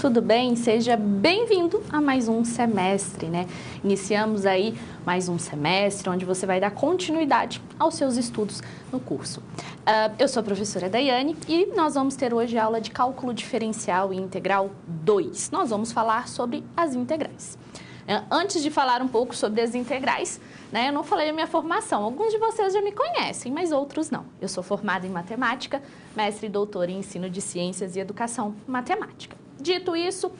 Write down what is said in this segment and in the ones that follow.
tudo bem? Seja bem-vindo a mais um semestre, né? Iniciamos aí mais um semestre onde você vai dar continuidade aos seus estudos no curso. Eu sou a professora Daiane e nós vamos ter hoje aula de Cálculo Diferencial e Integral 2. Nós vamos falar sobre as integrais. Antes de falar um pouco sobre as integrais, né, eu não falei a minha formação. Alguns de vocês já me conhecem, mas outros não. Eu sou formada em matemática, mestre e doutora em ensino de ciências e educação matemática. Dito isso,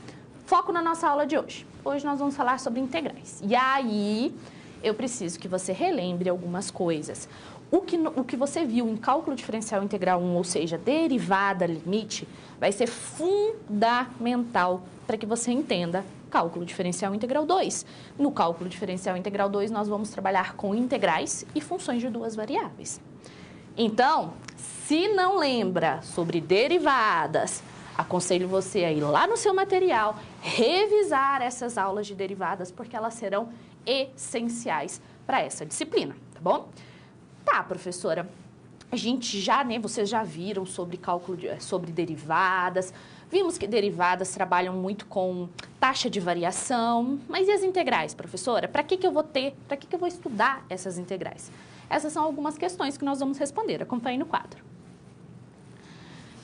foco na nossa aula de hoje. Hoje nós vamos falar sobre integrais. E aí, eu preciso que você relembre algumas coisas. O que você viu em cálculo diferencial integral 1, ou seja, derivada, limite, vai ser fundamental para que você entenda cálculo diferencial integral 2. No cálculo diferencial integral 2, nós vamos trabalhar com integrais e funções de duas variáveis. Então, se não lembra sobre derivadas, aconselho você a ir lá no seu material, revisar essas aulas de derivadas, porque elas serão essenciais para essa disciplina, tá bom? Tá, professora, a gente já, né, vocês já viram sobre cálculo, sobre derivadas, vimos que derivadas trabalham muito com taxa de variação, mas e as integrais, professora? Para que eu vou estudar essas integrais? Essas são algumas questões que nós vamos responder, acompanhe no quadro.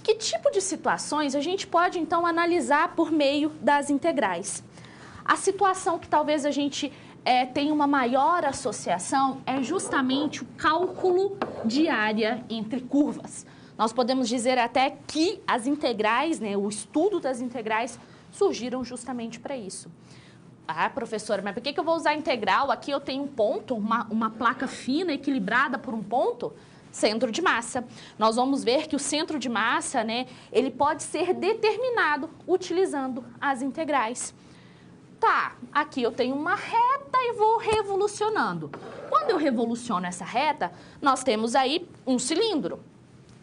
Que tipo de situações a gente pode, então, analisar por meio das integrais? A situação que talvez a gente tenha uma maior associação é justamente o cálculo de área entre curvas. Nós podemos dizer até que as integrais, né, o estudo das integrais surgiram justamente para isso. Ah, professora, mas por que eu vou usar integral? Aqui eu tenho um ponto, uma placa fina equilibrada por um ponto. Centro de massa. Nós vamos ver que o centro de massa, né, ele pode ser determinado utilizando as integrais. Tá, aqui eu tenho uma reta e vou revolucionando. Quando eu revoluciono essa reta, nós temos aí um cilindro.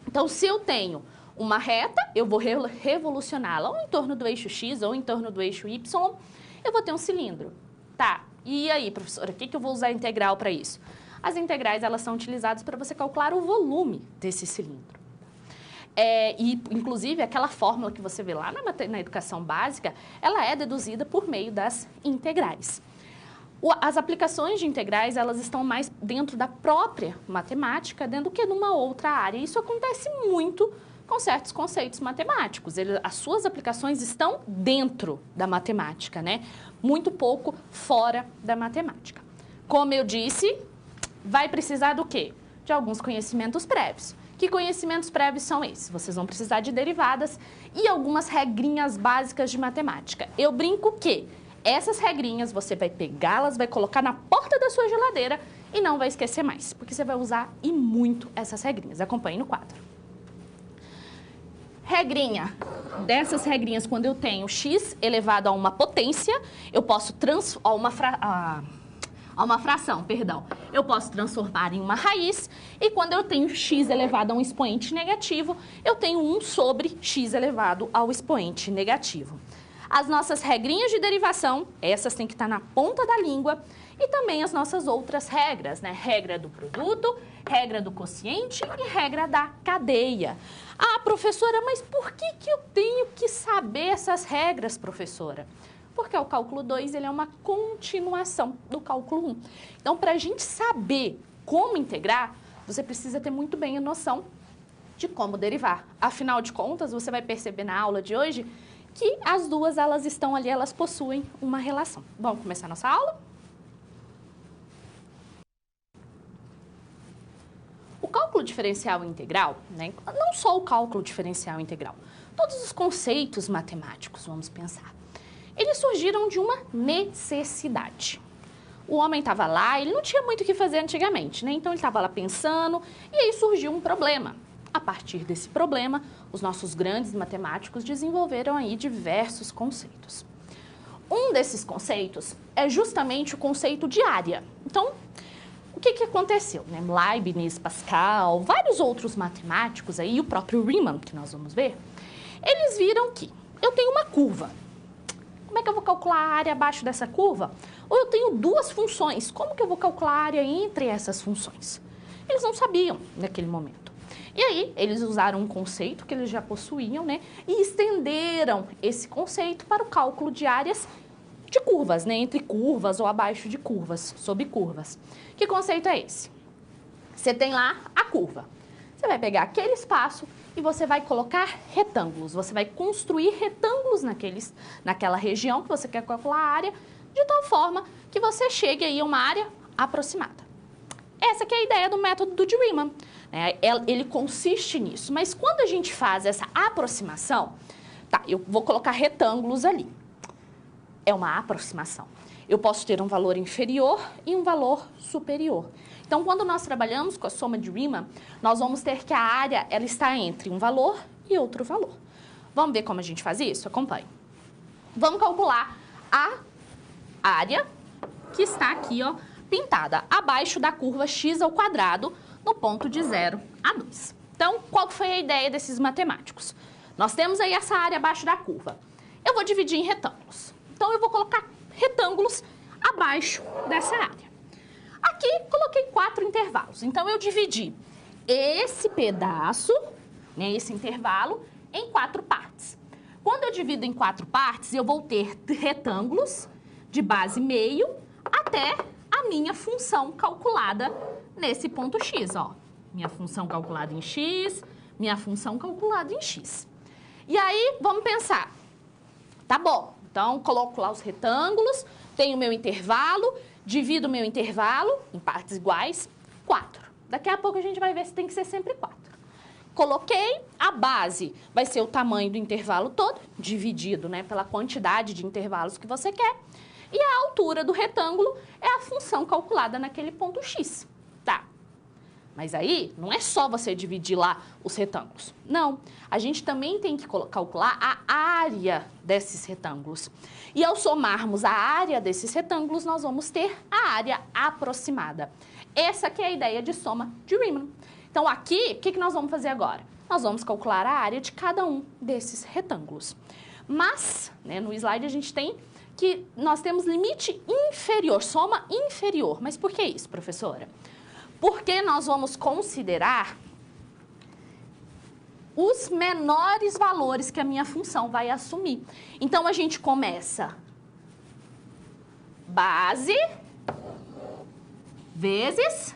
Então, se eu tenho uma reta, eu vou revolucioná-la ou em torno do eixo X ou em torno do eixo Y, eu vou ter um cilindro. Tá, e aí, professora, o que eu vou usar a integral para isso? As integrais, elas são utilizadas para você calcular o volume desse cilindro. E, inclusive, aquela fórmula que você vê lá na educação básica, ela é deduzida por meio das integrais. As aplicações de integrais, elas estão mais dentro da própria matemática do que numa outra área. Isso acontece muito com certos conceitos matemáticos. As suas aplicações estão dentro da matemática, né? Muito pouco fora da matemática. Como eu disse, vai precisar do quê? De alguns conhecimentos prévios. Que conhecimentos prévios são esses? Vocês vão precisar de derivadas e algumas regrinhas básicas de matemática. Eu brinco que essas regrinhas você vai pegá-las, vai colocar na porta da sua geladeira e não vai esquecer mais, porque você vai usar e muito essas regrinhas. Acompanhe no quadro. Regrinha. Dessas regrinhas, quando eu tenho x elevado a uma potência, eu posso uma fração, perdão. Eu posso transformar em uma raiz e quando eu tenho x elevado a um expoente negativo, eu tenho 1 sobre x elevado ao expoente negativo. As nossas regrinhas de derivação, essas têm que estar na ponta da língua e também as nossas outras regras, né? Regra do produto, regra do quociente e regra da cadeia. Ah, professora, mas por que eu tenho que saber essas regras, professora? Porque o cálculo 2 ele é uma continuação do cálculo 1. Então, para a gente saber como integrar, você precisa ter muito bem a noção de como derivar. Afinal de contas, você vai perceber na aula de hoje que as duas elas estão ali, elas possuem uma relação. Vamos começar a nossa aula? O cálculo diferencial integral, né, não só o cálculo diferencial integral, todos os conceitos matemáticos, vamos pensar. Eles surgiram de uma necessidade. O homem estava lá, ele não tinha muito o que fazer antigamente, né? Então ele estava lá pensando e aí surgiu um problema. A partir desse problema, os nossos grandes matemáticos desenvolveram aí diversos conceitos. Um desses conceitos é justamente o conceito de área. Então, o que aconteceu? Né? Leibniz, Pascal, vários outros matemáticos aí, o próprio Riemann, que nós vamos ver, eles viram que eu tenho uma curva. Como é que eu vou calcular a área abaixo dessa curva? Ou eu tenho duas funções, como que eu vou calcular a área entre essas funções? Eles não sabiam naquele momento. E aí, eles usaram um conceito que eles já possuíam, né? E estenderam esse conceito para o cálculo de áreas de curvas, né? Entre curvas ou abaixo de curvas, sob curvas. Que conceito é esse? Você tem lá a curva. Você vai pegar aquele espaço e você vai colocar retângulos. Você vai construir retângulos naquela região que você quer calcular a área, de tal forma que você chegue aí a uma área aproximada. Essa que é a ideia do método de Riemann. Ele consiste nisso. Mas quando a gente faz essa aproximação, tá, eu vou colocar retângulos ali. É uma aproximação. Eu posso ter um valor inferior e um valor superior. Então, quando nós trabalhamos com a soma de Riemann, nós vamos ter que a área ela está entre um valor e outro valor. Vamos ver como a gente faz isso? Acompanhe. Vamos calcular a área que está aqui, ó, pintada abaixo da curva x ao quadrado no ponto de 0 a 2. Então, qual foi a ideia desses matemáticos? Nós temos aí essa área abaixo da curva. Eu vou dividir em retângulos. Então, eu vou colocar retângulos abaixo dessa área. Aqui, coloquei 4 intervalos. Então, eu dividi esse pedaço, né, esse intervalo, em 4 partes. Quando eu divido em 4 partes, eu vou ter retângulos de base meio até a minha função calculada nesse ponto x, ó. Minha função calculada em x, minha função calculada em x. E aí, vamos pensar. Tá bom, então coloco lá os retângulos, tenho o meu intervalo, divido o meu intervalo em partes iguais, 4. Daqui a pouco a gente vai ver se tem que ser sempre 4. Coloquei, a base vai ser o tamanho do intervalo todo, dividido, né, pela quantidade de intervalos que você quer. E a altura do retângulo é a função calculada naquele ponto x. Tá. Mas aí, não é só você dividir lá os retângulos. Não. A gente também tem que calcular a área desses retângulos. E ao somarmos a área desses retângulos, nós vamos ter a área aproximada. Essa que é a ideia de soma de Riemann. Então, aqui, o que nós vamos fazer agora? Nós vamos calcular a área de cada um desses retângulos. Mas, né, no slide a gente tem que nós temos limite inferior, soma inferior. Mas por que isso, professora? Porque nós vamos considerar os menores valores que a minha função vai assumir. Então, a gente começa base vezes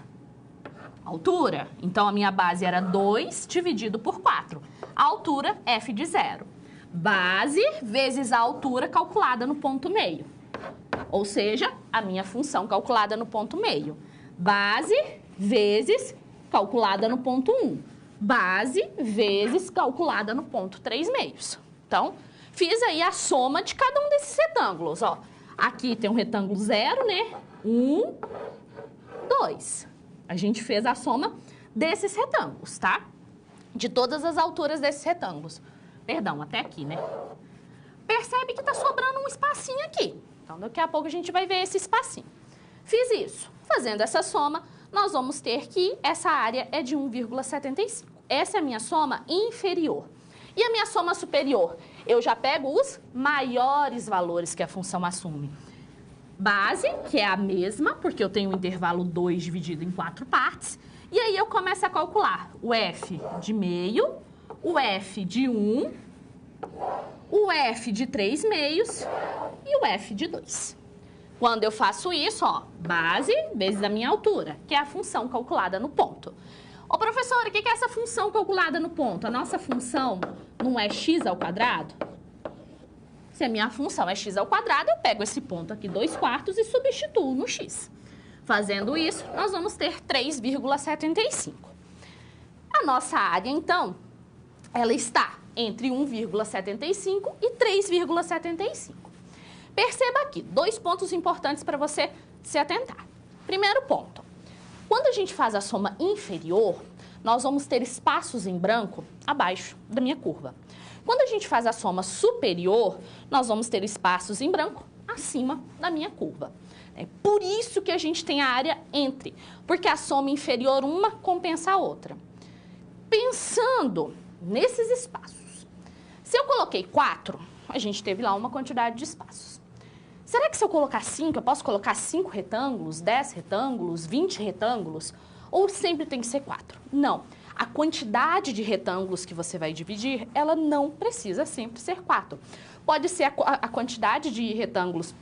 altura. Então, a minha base era 2 dividido por 4. A altura, f de 0. Base vezes a altura calculada no ponto meio. Ou seja, a minha função calculada no ponto meio. Base vezes calculada no ponto 1. Base vezes calculada no ponto 3 meios. Então, fiz aí a soma de cada um desses retângulos, ó. Aqui tem um retângulo 0, né? 1, 2. A gente fez a soma desses retângulos, tá? De todas as alturas desses retângulos. Perdão, até aqui, né? Percebe que tá sobrando um espacinho aqui. Então, daqui a pouco a gente vai ver esse espacinho. Fiz isso. Fazendo essa soma, nós vamos ter que essa área é de 1,75. Essa é a minha soma inferior. E a minha soma superior? Eu já pego os maiores valores que a função assume. Base, que é a mesma, porque eu tenho o intervalo 2 dividido em 4 partes. E aí eu começo a calcular o f de meio, o f de 1, o f de 3 meios e o f de 2. Quando eu faço isso, ó, base vezes a minha altura, que é a função calculada no ponto. Ô, professora, o que é essa função calculada no ponto? A nossa função não é x ao quadrado? Se a minha função é x ao quadrado, eu pego esse ponto aqui, 2/4, e substituo no x. Fazendo isso, nós vamos ter 3,75. A nossa área, então, ela está entre 1,75 e 3,75. Perceba aqui, 2 pontos importantes para você se atentar. Primeiro ponto, quando a gente faz a soma inferior, nós vamos ter espaços em branco abaixo da minha curva. Quando a gente faz a soma superior, nós vamos ter espaços em branco acima da minha curva. É por isso que a gente tem a área entre, porque a soma inferior uma compensa a outra. Pensando nesses espaços, se eu coloquei 4, a gente teve lá uma quantidade de espaços. Será que se eu colocar 5, eu posso colocar 5 retângulos, 10 retângulos, 20 retângulos? Ou sempre tem que ser 4? Não. a quantidade de retângulos que você vai dividir, ela não precisa sempre ser 4. Pode ser a quantidade de retângulos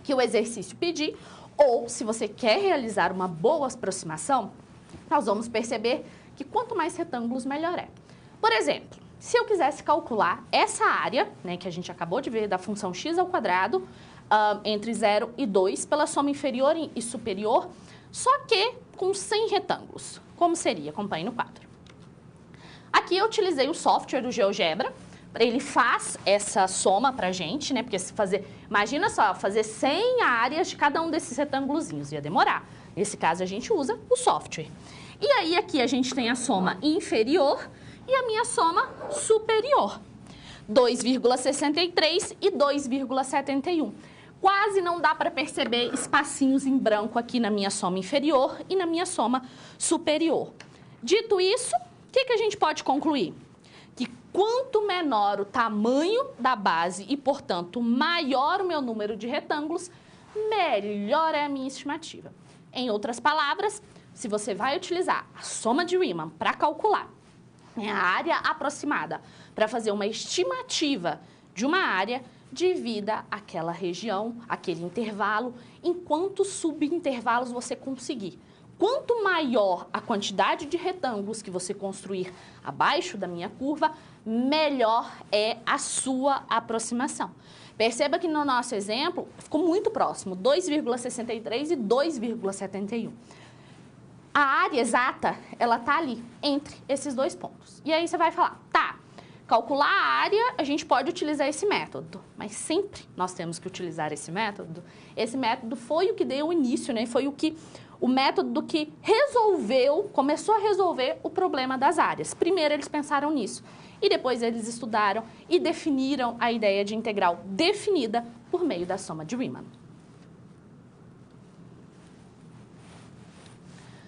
que o exercício pedir, ou se você quer realizar uma boa aproximação, nós vamos perceber que quanto mais retângulos, melhor é. Por exemplo, se eu quisesse calcular essa área, né, que a gente acabou de ver da função x ao quadrado, entre 0 e 2, pela soma inferior e superior, só que com 100 retângulos. Como seria? Acompanhe no quadro. Aqui eu utilizei o software do GeoGebra, ele faz essa soma pra gente, né? Porque se fazer, imagina só, fazer 100 áreas de cada um desses retângulozinhos, ia demorar. Nesse caso a gente usa o software. E aí aqui a gente tem a soma inferior e a minha soma superior. 2,63 e 2,71. Quase não dá para perceber espacinhos em branco aqui na minha soma inferior e na minha soma superior. Dito isso, o que a gente pode concluir? Que quanto menor o tamanho da base e, portanto, maior o meu número de retângulos, melhor é a minha estimativa. Em outras palavras, se você vai utilizar a soma de Riemann para calcular a área aproximada, para fazer uma estimativa de uma área, divida aquela região, aquele intervalo, em quantos subintervalos você conseguir. Quanto maior a quantidade de retângulos que você construir abaixo da minha curva, melhor é a sua aproximação. Perceba que no nosso exemplo ficou muito próximo, 2,63 e 2,71. A área exata, ela tá ali, entre esses dois pontos. E aí você vai falar, tá, calcular a área, a gente pode utilizar esse método, mas sempre nós temos que utilizar esse método. Esse método foi o que deu início, né? Foi o método que começou a resolver o problema das áreas. Primeiro eles pensaram nisso, e depois eles estudaram e definiram a ideia de integral definida por meio da soma de Riemann.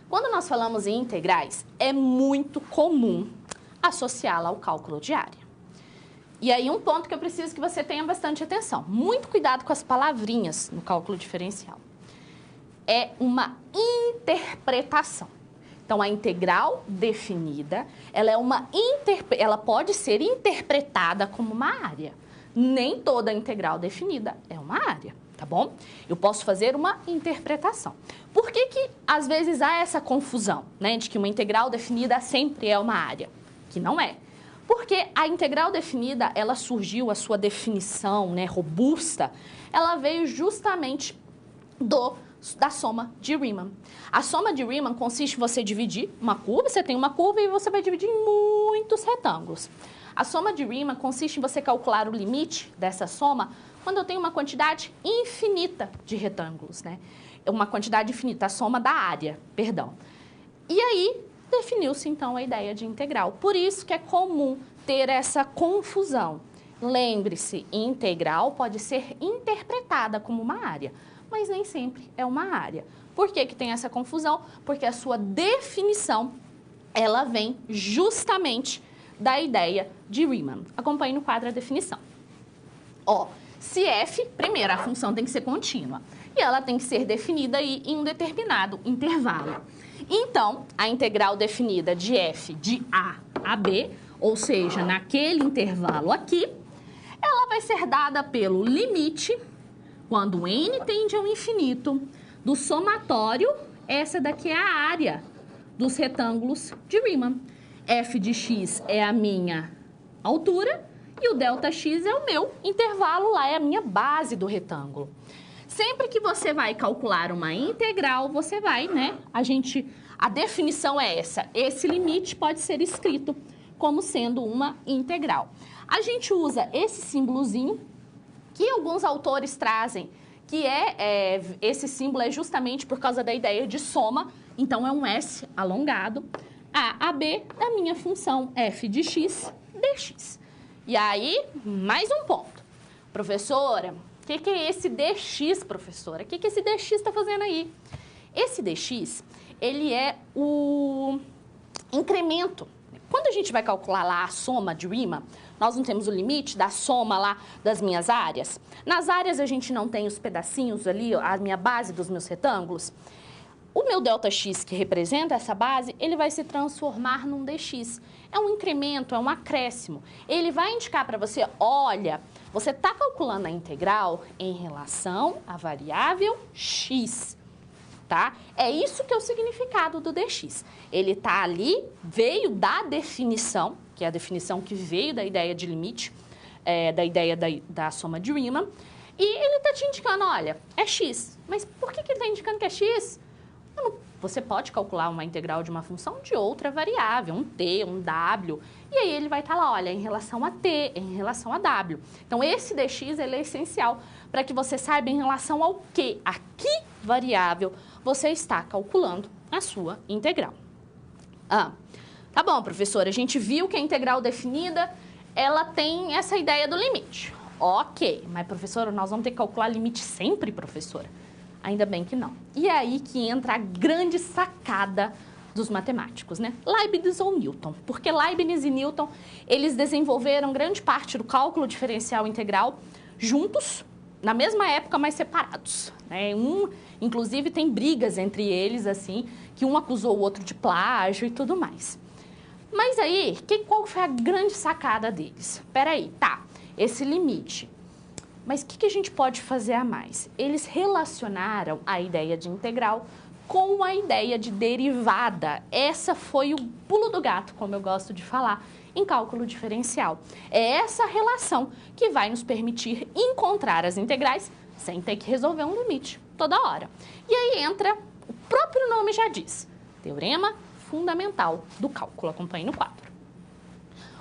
Quando nós falamos em integrais, é muito comum associá-la ao cálculo de área. E aí um ponto que eu preciso que você tenha bastante atenção. Muito cuidado com as palavrinhas no cálculo diferencial. É uma interpretação. Então, a integral definida, ela pode ser interpretada como uma área. Nem toda integral definida é uma área, tá bom? Eu posso fazer uma interpretação. Por que às vezes há essa confusão, né, de que uma integral definida sempre é uma área? Que não é. Porque a integral definida, ela surgiu, a sua definição, né, robusta, ela veio justamente da soma de Riemann. A soma de Riemann consiste em você dividir uma curva, você tem uma curva e você vai dividir em muitos retângulos. A soma de Riemann consiste em você calcular o limite dessa soma quando eu tenho uma quantidade infinita de retângulos, né? Uma quantidade infinita, a soma da área, perdão. E aí, definiu-se então a ideia de integral. Por isso que é comum ter essa confusão. Lembre-se, integral pode ser interpretada como uma área, mas nem sempre é uma área. Por que tem essa confusão? Porque a sua definição, ela vem justamente da ideia de Riemann. Acompanhe no quadro a definição. Ó, se f, primeiro, a função tem que ser contínua. E ela tem que ser definida aí em um determinado intervalo. Então, a integral definida de f de a a b, ou seja, naquele intervalo aqui, ela vai ser dada pelo limite, quando n tende ao infinito, do somatório, essa daqui é a área dos retângulos de Riemann. F de x é a minha altura e o ΔX é o meu intervalo lá, é a minha base do retângulo. Sempre que você vai calcular uma integral, você vai, né? A definição é essa. Esse limite pode ser escrito como sendo uma integral. A gente usa esse símbolozinho que alguns autores trazem, que esse símbolo é justamente por causa da ideia de soma, então é um S alongado, a B da minha função f de x dx. E aí, mais um ponto. Professora, o que é esse dx, professora? O que esse dx está fazendo aí? Esse dx, ele é o incremento. Quando a gente vai calcular lá a soma de Riemann, nós não temos o limite da soma lá das minhas áreas. Nas áreas a gente não tem os pedacinhos ali, a minha base dos meus retângulos. O meu ΔX, que representa essa base, ele vai se transformar num dx. É um incremento, é um acréscimo. Ele vai indicar para você, olha, você está calculando a integral em relação à variável x, tá? É isso que é o significado do dx. Ele está ali, veio da definição, que é a definição que veio da ideia de limite, da ideia da soma de Riemann, e ele está te indicando, olha, é x. Mas por que ele está indicando que é x? Você pode calcular uma integral de uma função de outra variável, um t, um w, e aí ele vai estar lá, olha, em relação a t, em relação a w. Então, esse dx ele é essencial para que você saiba em relação ao que, a que variável você está calculando a sua integral. Tá bom, professora, a gente viu que a integral definida, ela tem essa ideia do limite. Ok, mas professora, nós vamos ter que calcular limite sempre, professora? Ainda bem que não. E é aí que entra a grande sacada dos matemáticos, né? Leibniz ou Newton. Porque Leibniz e Newton, eles desenvolveram grande parte do cálculo diferencial integral juntos, na mesma época, mas separados, né? Inclusive, tem brigas entre eles, assim, que um acusou o outro de plágio e tudo mais. Mas aí, qual foi a grande sacada deles? Peraí, tá, esse limite... Mas o que a gente pode fazer a mais? Eles relacionaram a ideia de integral com a ideia de derivada. Essa foi o pulo do gato, como eu gosto de falar, em cálculo diferencial. É essa relação que vai nos permitir encontrar as integrais sem ter que resolver um limite toda hora. E aí entra, o próprio nome já diz, teorema fundamental do cálculo. Acompanhe no quadro.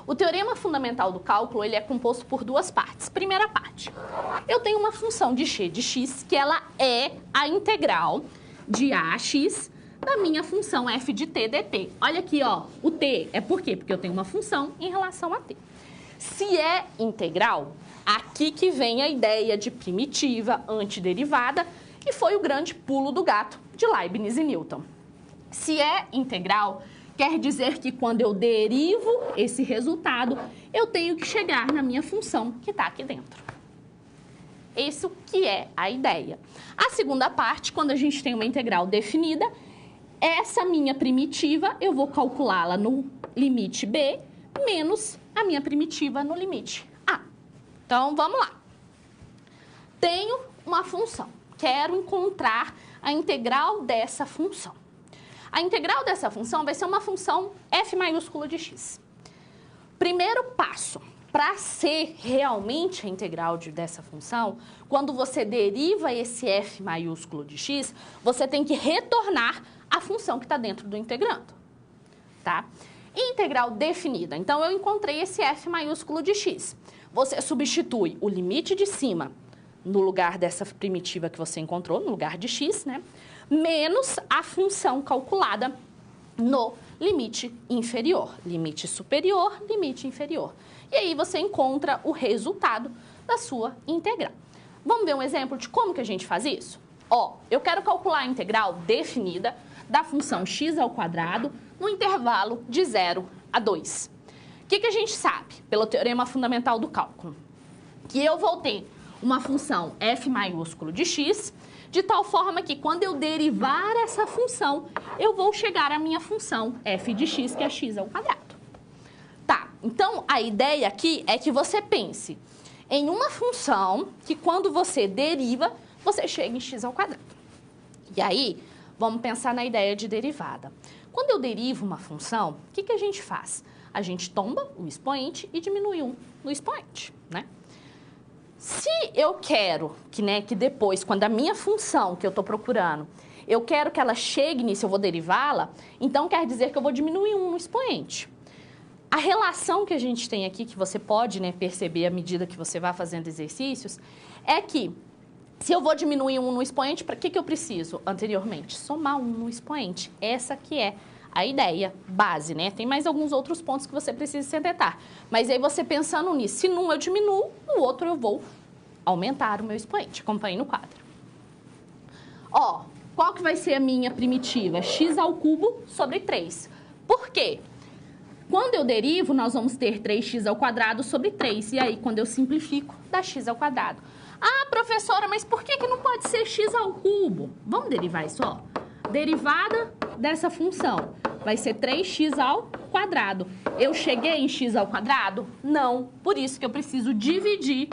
O teorema fundamental do cálculo, ele é composto por duas partes. Primeira parte, eu tenho uma função de x, que ela é a integral de ax da minha função f de t dt. Olha aqui, ó, o t é por quê? Porque eu tenho uma função em relação a t. Se é integral, aqui que vem a ideia de primitiva antiderivada, que foi o grande pulo do gato de Leibniz e Newton. Se é integral, quer dizer que quando eu derivo esse resultado, eu tenho que chegar na minha função que está aqui dentro. Isso que é a ideia. A segunda parte, quando a gente tem uma integral definida, essa minha primitiva, eu vou calculá-la no limite b, menos a minha primitiva no limite a. Então, vamos lá. Tenho uma função. Quero encontrar a integral dessa função. A integral dessa função vai ser uma função f maiúsculo de x. Primeiro passo, para ser realmente a integral dessa função, quando você deriva esse f maiúsculo de x, você tem que retornar a função que está dentro do integrando, tá? Integral definida. Então, eu encontrei esse f maiúsculo de x. Você substitui o limite de cima no lugar dessa primitiva que você encontrou, no lugar de x, né? Menos a função calculada no limite inferior. Limite superior, limite inferior. E aí você encontra o resultado da sua integral. Vamos ver um exemplo de como que a gente faz isso? Ó, eu quero calcular a integral definida da função x ao quadrado no intervalo de 0 a 2. O que a gente sabe pelo teorema fundamental do cálculo? Que eu vou ter uma função f maiúsculo de x, de tal forma que quando eu derivar essa função, eu vou chegar à minha função f de x, que é x ao quadrado. Tá, então a ideia aqui é que você pense em uma função que quando você deriva, você chega em x ao quadrado. E aí, vamos pensar na ideia de derivada. Quando eu derivo uma função, o que a gente faz? A gente tomba o expoente e diminui 1 no expoente, né? Se eu quero que depois, quando a minha função que eu estou procurando, eu quero que ela chegue nisso, eu vou derivá-la, então quer dizer que eu vou diminuir 1 no expoente. A relação que a gente tem aqui, que você pode perceber à medida que você vai fazendo exercícios, é que se eu vou diminuir 1 no expoente, para que eu preciso anteriormente? Somar 1 no expoente. Essa que é a ideia base, né? Tem mais alguns outros pontos que você precisa se atentar. Mas aí você pensando nisso, se num eu diminuo, no outro eu vou aumentar o meu expoente. Acompanhe no quadro. Ó, qual que vai ser a minha primitiva? X ao cubo sobre 3. Por quê? Quando eu derivo, nós vamos ter 3x ao quadrado sobre 3. E aí, quando eu simplifico, dá x ao quadrado. Ah, professora, mas por que não pode ser x ao cubo? Vamos derivar isso, ó. derivada dessa função vai ser 3x ao quadrado. Eu cheguei em x ao quadrado? Não. Por isso que eu preciso dividir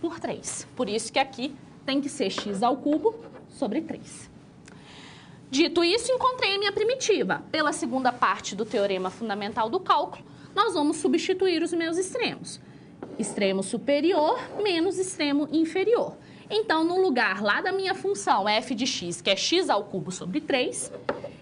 por 3. Por isso que aqui tem que ser x ao cubo sobre 3. Dito isso, encontrei a minha primitiva. Pela segunda parte do teorema fundamental do cálculo, nós vamos substituir os meus extremos. Extremo superior menos extremo inferior. Então, no lugar lá da minha função f de x, que é x ao cubo sobre 3,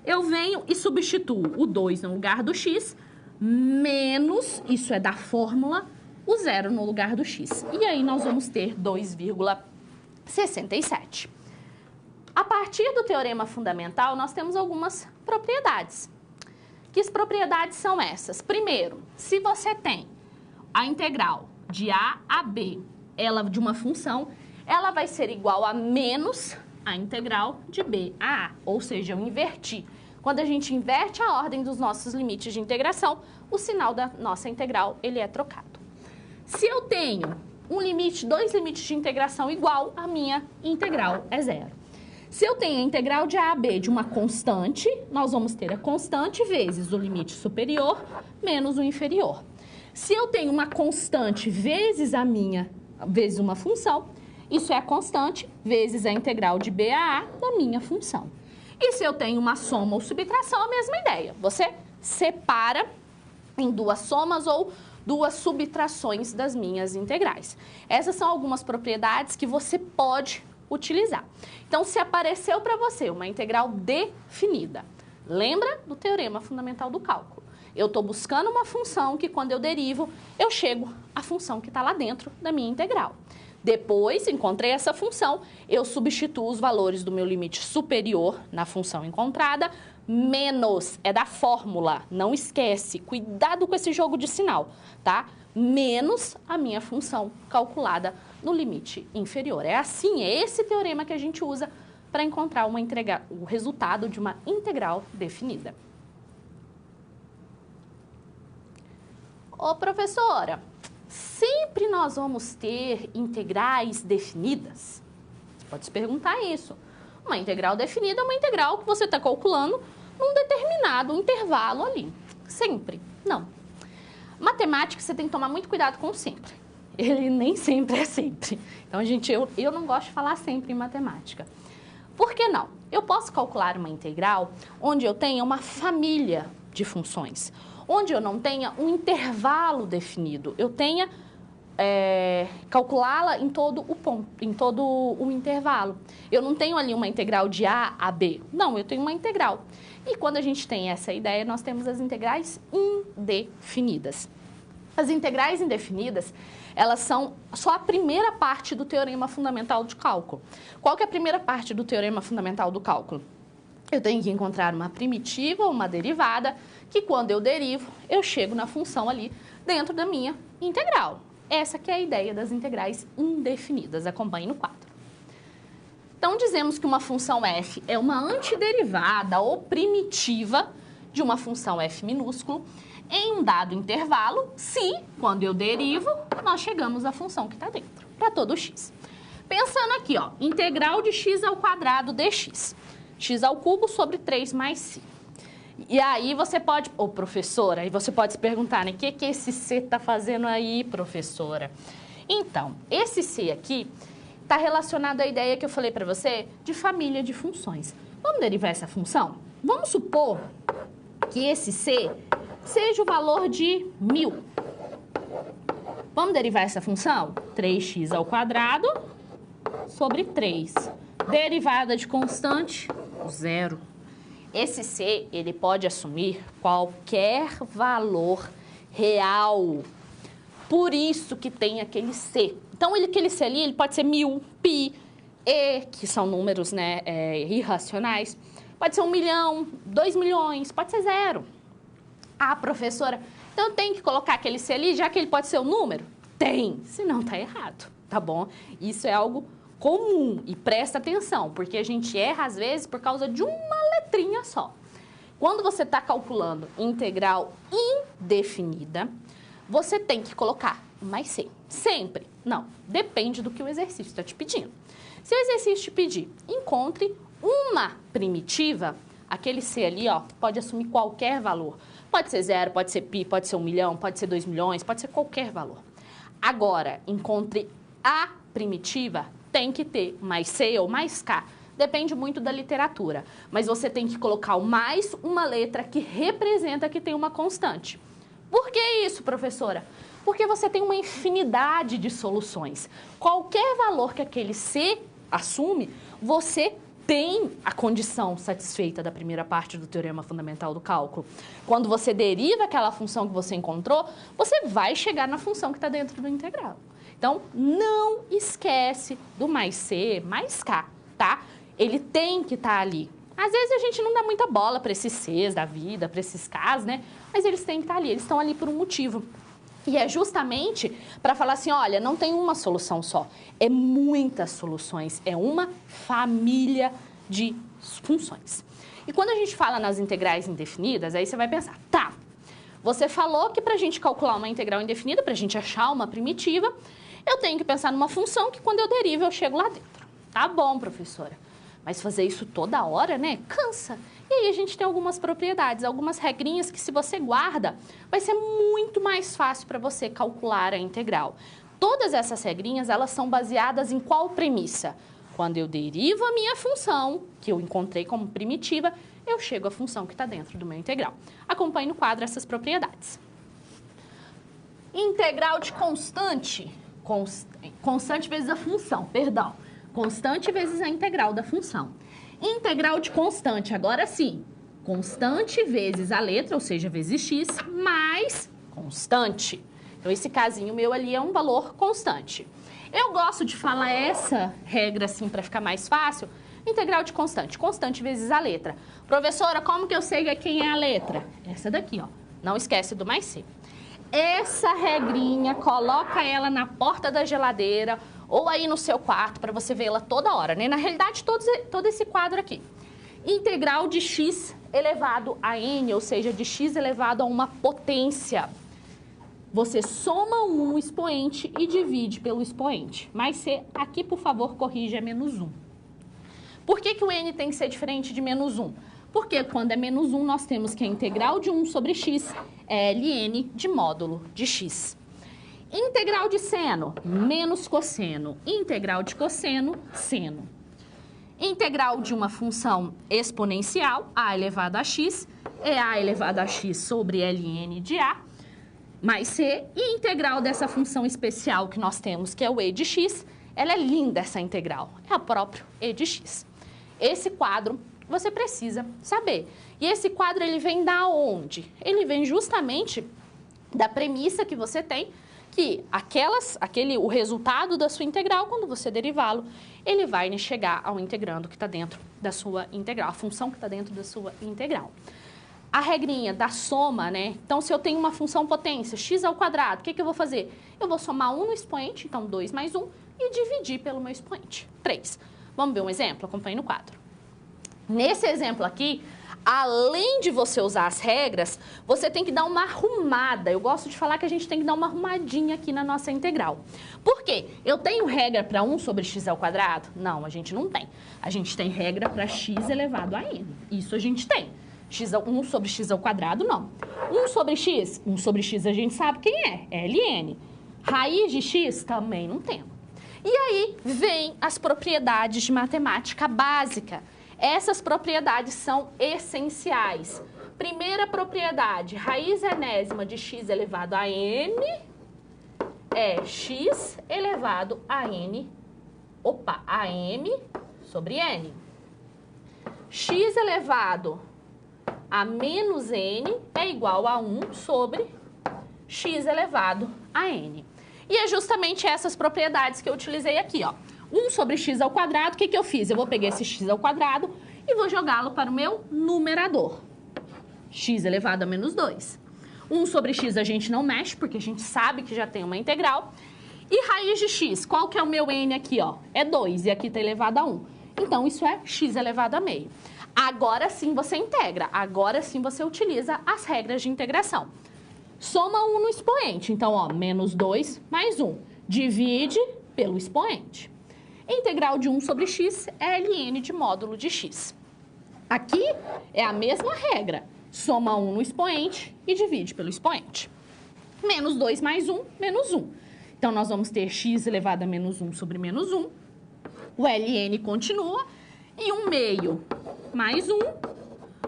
eu venho e substituo o 2 no lugar do x, menos, isso é da fórmula, o 0 no lugar do x. E aí, nós vamos ter 2,67. A partir do teorema fundamental, nós temos algumas propriedades. Que propriedades são essas? Primeiro, se você tem a integral de a a b, ela de uma função, ela vai ser igual a menos a integral de b a a, ou seja, eu inverti. Quando a gente inverte a ordem dos nossos limites de integração, o sinal da nossa integral ele é trocado. Se eu tenho dois limites de integração igual, a minha integral é zero. Se eu tenho a integral de a a b de uma constante, nós vamos ter a constante vezes o limite superior menos o inferior. Se eu tenho uma constante vezes vezes uma função, isso é a constante vezes a integral de b a da minha função. E se eu tenho uma soma ou subtração, a mesma ideia. Você separa em duas somas ou duas subtrações das minhas integrais. Essas são algumas propriedades que você pode utilizar. Então, se apareceu para você uma integral definida, lembra do teorema fundamental do cálculo. Eu estou buscando uma função que, quando eu derivo, eu chego à função que está lá dentro da minha integral. Depois, encontrei essa função, eu substituo os valores do meu limite superior na função encontrada, menos, é da fórmula, não esquece, cuidado com esse jogo de sinal, tá? Menos a minha função calculada no limite inferior. É assim, é esse teorema que a gente usa para encontrar o resultado de uma integral definida. Ô, professora, sempre nós vamos ter integrais definidas? Você pode se perguntar isso. Uma integral definida é uma integral que você está calculando num determinado intervalo ali. Sempre. Não. Matemática, você tem que tomar muito cuidado com o sempre. Ele nem sempre é sempre. Então, gente, eu não gosto de falar sempre em matemática. Por que não? Eu posso calcular uma integral onde eu tenha uma família de funções, onde eu não tenha um intervalo definido. Eu tenha calculá-la em todo o intervalo. Eu não tenho ali uma integral de a a b. Não, eu tenho uma integral. E quando a gente tem essa ideia, nós temos as integrais indefinidas. As integrais indefinidas, elas são só a primeira parte do teorema fundamental de cálculo. Qual que é a primeira parte do teorema fundamental do cálculo? Eu tenho que encontrar uma primitiva ou uma derivada, que quando eu derivo, eu chego na função ali dentro da minha integral. Essa que é a ideia das integrais indefinidas. Acompanhe no quadro. Então, dizemos que uma função f é uma antiderivada ou primitiva de uma função f minúsculo em um dado intervalo, se, quando eu derivo, nós chegamos à função que está dentro, para todo x. Pensando aqui, ó, integral de x ao quadrado dx. X ao cubo sobre 3 mais c. E aí você pode... Ô, professora, aí você pode se perguntar, né? O que esse c está fazendo aí, professora? Então, esse c aqui está relacionado à ideia que eu falei para você de família de funções. Vamos derivar essa função? Vamos supor que esse c seja o valor de 1000. Vamos derivar essa função? 3x ao quadrado sobre 3. Derivada de constante, 0. Esse c, ele pode assumir qualquer valor real. Por isso que tem aquele c. Então, aquele c ali, ele pode ser 1000, π, e, que são números, né, irracionais. Pode ser 1 milhão, 2 milhões, pode ser 0. Ah, professora, então eu tenho que colocar aquele c ali, já que ele pode ser um número? Tem, senão tá errado, tá bom? Isso é algo comum e presta atenção, porque a gente erra às vezes por causa de uma letrinha só. Quando você está calculando integral indefinida, você tem que colocar mais c. Sempre. Não, depende do que o exercício está te pedindo. Se o exercício te pedir, encontre uma primitiva, aquele C ali, ó, pode assumir qualquer valor. Pode ser 0, pode ser π, pode ser 1 milhão, pode ser 2 milhões, pode ser qualquer valor. Agora, encontre a primitiva, tem que ter mais C ou mais K. Depende muito da literatura. Mas você tem que colocar o mais uma letra que representa que tem uma constante. Por que isso, professora? Porque você tem uma infinidade de soluções. Qualquer valor que aquele C assume, você tem a condição satisfeita da primeira parte do teorema fundamental do cálculo. Quando você deriva aquela função que você encontrou, você vai chegar na função que está dentro do integral. Então, não esquece do mais C, mais K, tá? Ele tem que estar ali. Às vezes a gente não dá muita bola para esses Cs da vida, para esses Ks, né? Mas eles têm que estar ali, eles estão ali por um motivo. E é justamente para falar assim, olha, não tem uma solução só, é muitas soluções, é uma família de funções. E quando a gente fala nas integrais indefinidas, aí você vai pensar, tá, você falou que para a gente calcular uma integral indefinida, para a gente achar uma primitiva, eu tenho que pensar numa função que quando eu derivo eu chego lá dentro. Tá bom, professora. Mas fazer isso toda hora, né? Cansa. E aí a gente tem algumas propriedades, algumas regrinhas que se você guarda, vai ser muito mais fácil para você calcular a integral. Todas essas regrinhas, elas são baseadas em qual premissa? Quando eu derivo a minha função, que eu encontrei como primitiva, eu chego à função que está dentro do meu integral. Acompanhe no quadro essas propriedades. Integral de constante. Constante vezes a função, perdão. Constante vezes a integral da função. Integral de constante, agora sim. Constante vezes a letra, ou seja, vezes x, mais constante. Então, esse casinho meu ali é um valor constante. Eu gosto de falar essa regra assim para ficar mais fácil. Integral de constante. Constante vezes a letra. Professora, como que eu sei quem é a letra? Essa daqui, ó. Não esquece do mais C. Essa regrinha, coloca ela na porta da geladeira ou aí no seu quarto para você vê-la toda hora, né? Na realidade, todo esse quadro aqui. Integral de x elevado a n, ou seja, de x elevado a uma potência. Você soma um expoente e divide pelo expoente. Mas C, aqui, por favor, corrija, é menos 1. Por que o n tem que ser diferente de menos 1? Porque quando é menos 1, nós temos que a integral de 1 sobre x é ln de módulo de x. Integral de seno, menos cosseno. Integral de cosseno, seno. Integral de uma função exponencial, a elevado a x, é a elevado a x sobre ln de a, mais c. E integral dessa função especial que nós temos, que é o e de x, ela é linda essa integral, é a própria e de x. Esse quadro você precisa saber. E esse quadro, ele vem da onde? Ele vem justamente da premissa que você tem, que o resultado da sua integral, quando você derivá-lo, ele vai chegar ao integrando que está dentro da sua integral, a função que está dentro da sua integral. A regrinha da soma, né? Então, se eu tenho uma função potência, x ao quadrado, o que eu vou fazer? Eu vou somar 1 no expoente, então 2 mais 1, e dividir pelo meu expoente, 3. Vamos ver um exemplo? Acompanhe no quadro. Nesse exemplo aqui, além de você usar as regras, você tem que dar uma arrumada. Eu gosto de falar que a gente tem que dar uma arrumadinha aqui na nossa integral. Por quê? Eu tenho regra para 1 sobre x ao quadrado? Não, a gente não tem. A gente tem regra para x elevado a n. Isso a gente tem. 1 sobre x ao quadrado, não. 1 sobre x? 1 sobre x a gente sabe quem é ln. Raiz de x? Também não temos. E aí vem as propriedades de matemática básica. Essas propriedades são essenciais. Primeira propriedade, raiz enésima de x elevado a n é x elevado a n, a m sobre n. X elevado a menos n é igual a 1 sobre x elevado a n. E é justamente essas propriedades que eu utilizei aqui, ó. 1 sobre x ao quadrado, o que eu fiz? Eu vou pegar esse x ao quadrado e vou jogá-lo para o meu numerador. X elevado a menos 2. 1 sobre x a gente não mexe, porque a gente sabe que já tem uma integral. E raiz de x, qual que é o meu n aqui, ó? É 2, e aqui está elevado a 1. Então, isso é x elevado a meio. Agora sim você integra, agora sim você utiliza as regras de integração. Soma 1 no expoente, então, ó, menos 2 mais 1. Divide pelo expoente. Integral de 1 sobre x é ln de módulo de x. Aqui é a mesma regra. Soma 1 no expoente e divide pelo expoente. Menos 2 mais 1, menos 1. Então, nós vamos ter x elevado a menos 1 sobre menos 1. O ln continua. E 1 meio mais 1,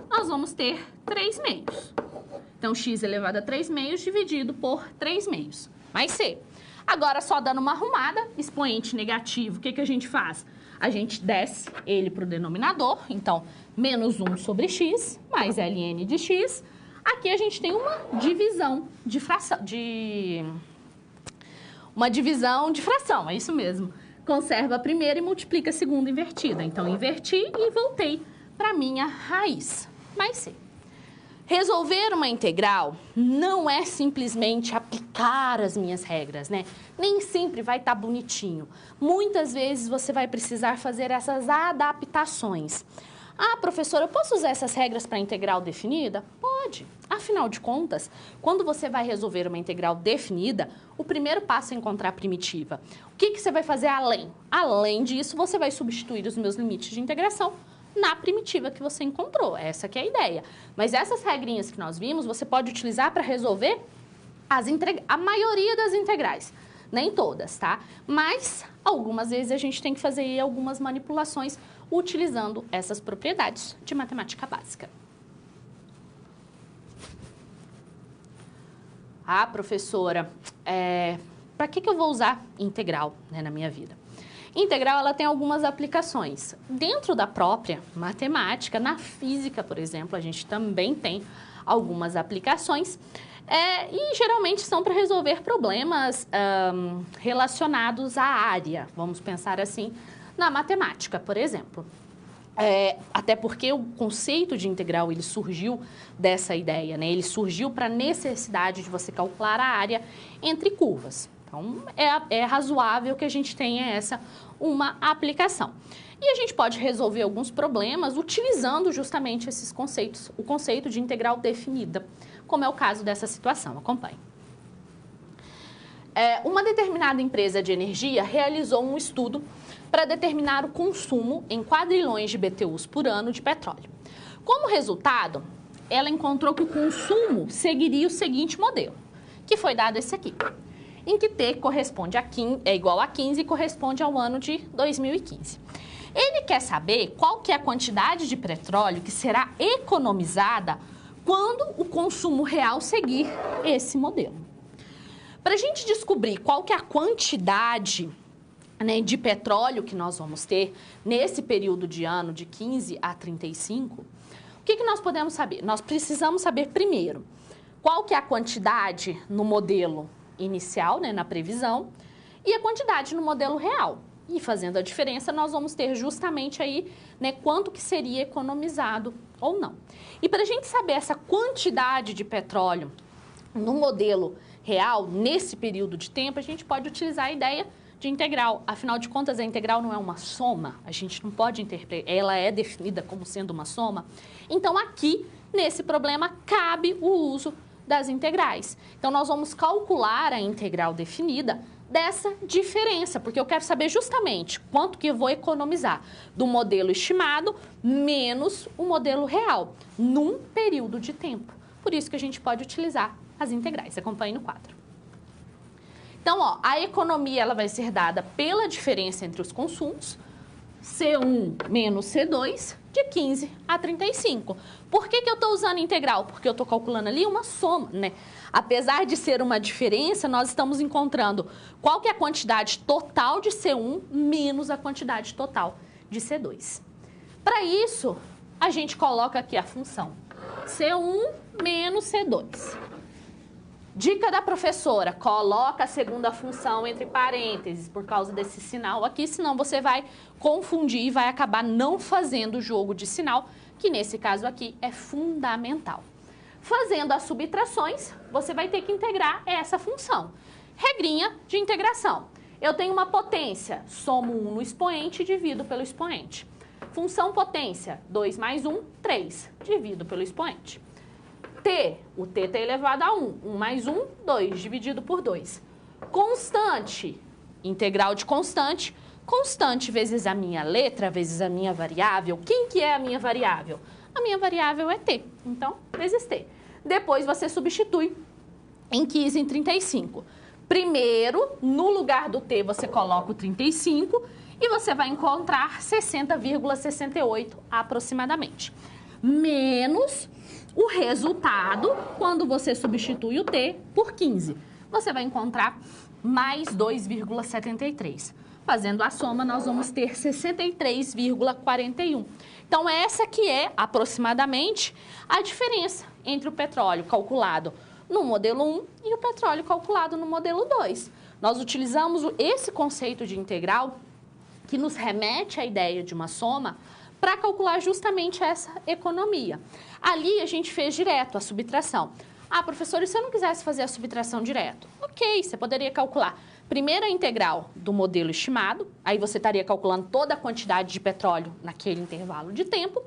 nós vamos ter 3 meios. Então, x elevado a 3 meios dividido por 3 meios. Mais c. Agora, só dando uma arrumada, expoente negativo, o que, que a gente faz? A gente desce ele para o denominador. Então, menos 1 sobre x, mais ln de x. Aqui a gente tem uma divisão de fração, é isso mesmo. Conserva a primeira e multiplica a segunda invertida. Então, inverti e voltei para a minha raiz. Mais c. Resolver uma integral não é simplesmente aplicar as minhas regras, né? Nem sempre vai estar bonitinho. Muitas vezes você vai precisar fazer essas adaptações. Ah, professora, eu posso usar essas regras para integral definida? Pode. Afinal de contas, quando você vai resolver uma integral definida, o primeiro passo é encontrar a primitiva. O que você vai fazer além? Além disso, você vai substituir os meus limites de integração na primitiva que você encontrou. Essa que é a ideia. Mas essas regrinhas que nós vimos, você pode utilizar para resolver a maioria das integrais. Nem todas, tá? Mas, algumas vezes, a gente tem que fazer aí algumas manipulações utilizando essas propriedades de matemática básica. Ah, professora, para que eu vou usar integral, né, na minha vida? Integral, ela tem algumas aplicações. Dentro da própria matemática, na física, por exemplo, a gente também tem algumas aplicações. E geralmente são para resolver problemas relacionados à área, vamos pensar assim, na matemática, por exemplo. Até porque o conceito de integral, ele surgiu dessa ideia, né? Ele surgiu para a necessidade de você calcular a área entre curvas. Então, é razoável que a gente tenha uma aplicação. E a gente pode resolver alguns problemas utilizando justamente esses conceitos, o conceito de integral definida, como é o caso dessa situação. Acompanhe. Uma determinada empresa de energia realizou um estudo para determinar o consumo em quadrilhões de BTUs por ano de petróleo. Como resultado, ela encontrou que o consumo seguiria o seguinte modelo, que foi dado esse aqui, em que T corresponde a 15, é igual a 15 e corresponde ao ano de 2015. Ele quer saber qual que é a quantidade de petróleo que será economizada quando o consumo real seguir esse modelo. Para a gente descobrir qual que é a quantidade, né, de petróleo que nós vamos ter nesse período de ano de 15 a 35, o que nós podemos saber? Nós precisamos saber primeiro qual que é a quantidade no modelo inicial, né, na previsão, e a quantidade no modelo real. E fazendo a diferença, nós vamos ter justamente aí, né, quanto que seria economizado ou não. E para a gente saber essa quantidade de petróleo no modelo real, nesse período de tempo, a gente pode utilizar a ideia de integral. Afinal de contas, a integral não é uma soma, a gente não pode interpretar, ela é definida como sendo uma soma. Então, aqui, nesse problema, cabe o uso das integrais. Então, nós vamos calcular a integral definida dessa diferença, porque eu quero saber justamente quanto que eu vou economizar do modelo estimado menos o modelo real, num período de tempo. Por isso que a gente pode utilizar as integrais. Acompanhe no quadro. Então, ó, a economia ela vai ser dada pela diferença entre os consumos, C1 menos C2, de 15 a 35. Por que eu estou usando integral? Porque eu estou calculando ali uma soma, né? Apesar de ser uma diferença, nós estamos encontrando qual que é a quantidade total de C1 menos a quantidade total de C2. Para isso, a gente coloca aqui a função C1 menos C2. Dica da professora, coloca a segunda função entre parênteses por causa desse sinal aqui, senão você vai confundir e vai acabar não fazendo o jogo de sinal, que nesse caso aqui é fundamental. Fazendo as subtrações, você vai ter que integrar essa função. Regrinha de integração. Eu tenho uma potência, somo 1 no expoente e divido pelo expoente. Função potência, 2 mais 1, 3, divido pelo expoente. T, o T está elevado a 1. 1 mais 1, 2, dividido por 2. Constante, integral de constante, constante vezes a minha letra, vezes a minha variável. Quem que é a minha variável? A minha variável é t, então, vezes t. Depois você substitui em 15 em 35. Primeiro, no lugar do t, você coloca o 35 e você vai encontrar 60,68 aproximadamente. Menos o resultado, quando você substitui o t por 15. Você vai encontrar mais 2,73. Fazendo a soma, nós vamos ter 63,41. Então, essa que é, aproximadamente, a diferença entre o petróleo calculado no modelo 1 e o petróleo calculado no modelo 2. Nós utilizamos esse conceito de integral, que nos remete à ideia de uma soma, para calcular justamente essa economia. Ali, a gente fez direto a subtração. Ah, professor, e se eu não quisesse fazer a subtração direto? Ok, você poderia calcular primeiro a integral do modelo estimado, aí você estaria calculando toda a quantidade de petróleo naquele intervalo de tempo,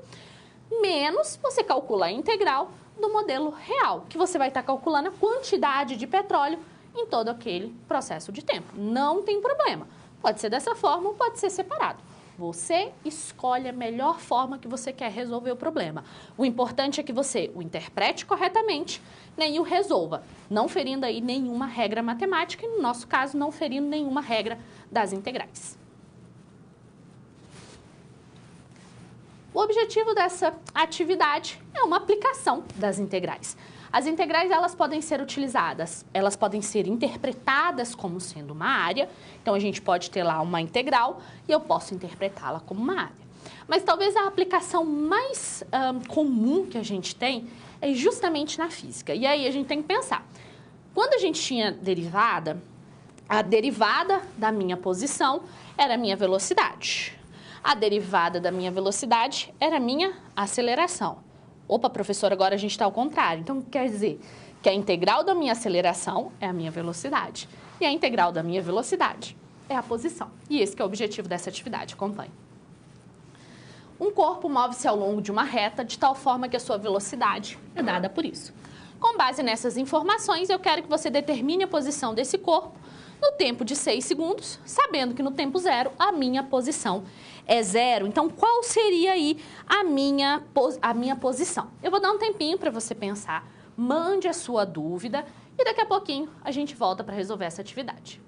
menos você calcula a integral do modelo real, que você vai estar calculando a quantidade de petróleo em todo aquele processo de tempo. Não tem problema. Pode ser dessa forma ou pode ser separado. Você escolhe a melhor forma que você quer resolver o problema. O importante é que você o interprete corretamente, né, e o resolva, não ferindo aí nenhuma regra matemática e, no nosso caso, não ferindo nenhuma regra das integrais. O objetivo dessa atividade é uma aplicação das integrais. As integrais, elas podem ser utilizadas, elas podem ser interpretadas como sendo uma área. Então, a gente pode ter lá uma integral e eu posso interpretá-la como uma área. Mas talvez a aplicação mais comum que a gente tem é justamente na física. E aí a gente tem que pensar. Quando a gente tinha derivada, a derivada da minha posição era a minha velocidade. A derivada da minha velocidade era a minha aceleração. Opa, professor, agora a gente está ao contrário. Então, quer dizer que a integral da minha aceleração é a minha velocidade. E a integral da minha velocidade é a posição. E esse que é o objetivo dessa atividade. Acompanhe. Um corpo move-se ao longo de uma reta de tal forma que a sua velocidade é dada por isso. Com base nessas informações, eu quero que você determine a posição desse corpo no tempo de 6 segundos, sabendo que no tempo zero a minha posição é 0. Então, qual seria aí a minha posição? Eu vou dar um tempinho para você pensar, mande a sua dúvida e daqui a pouquinho a gente volta para resolver essa atividade.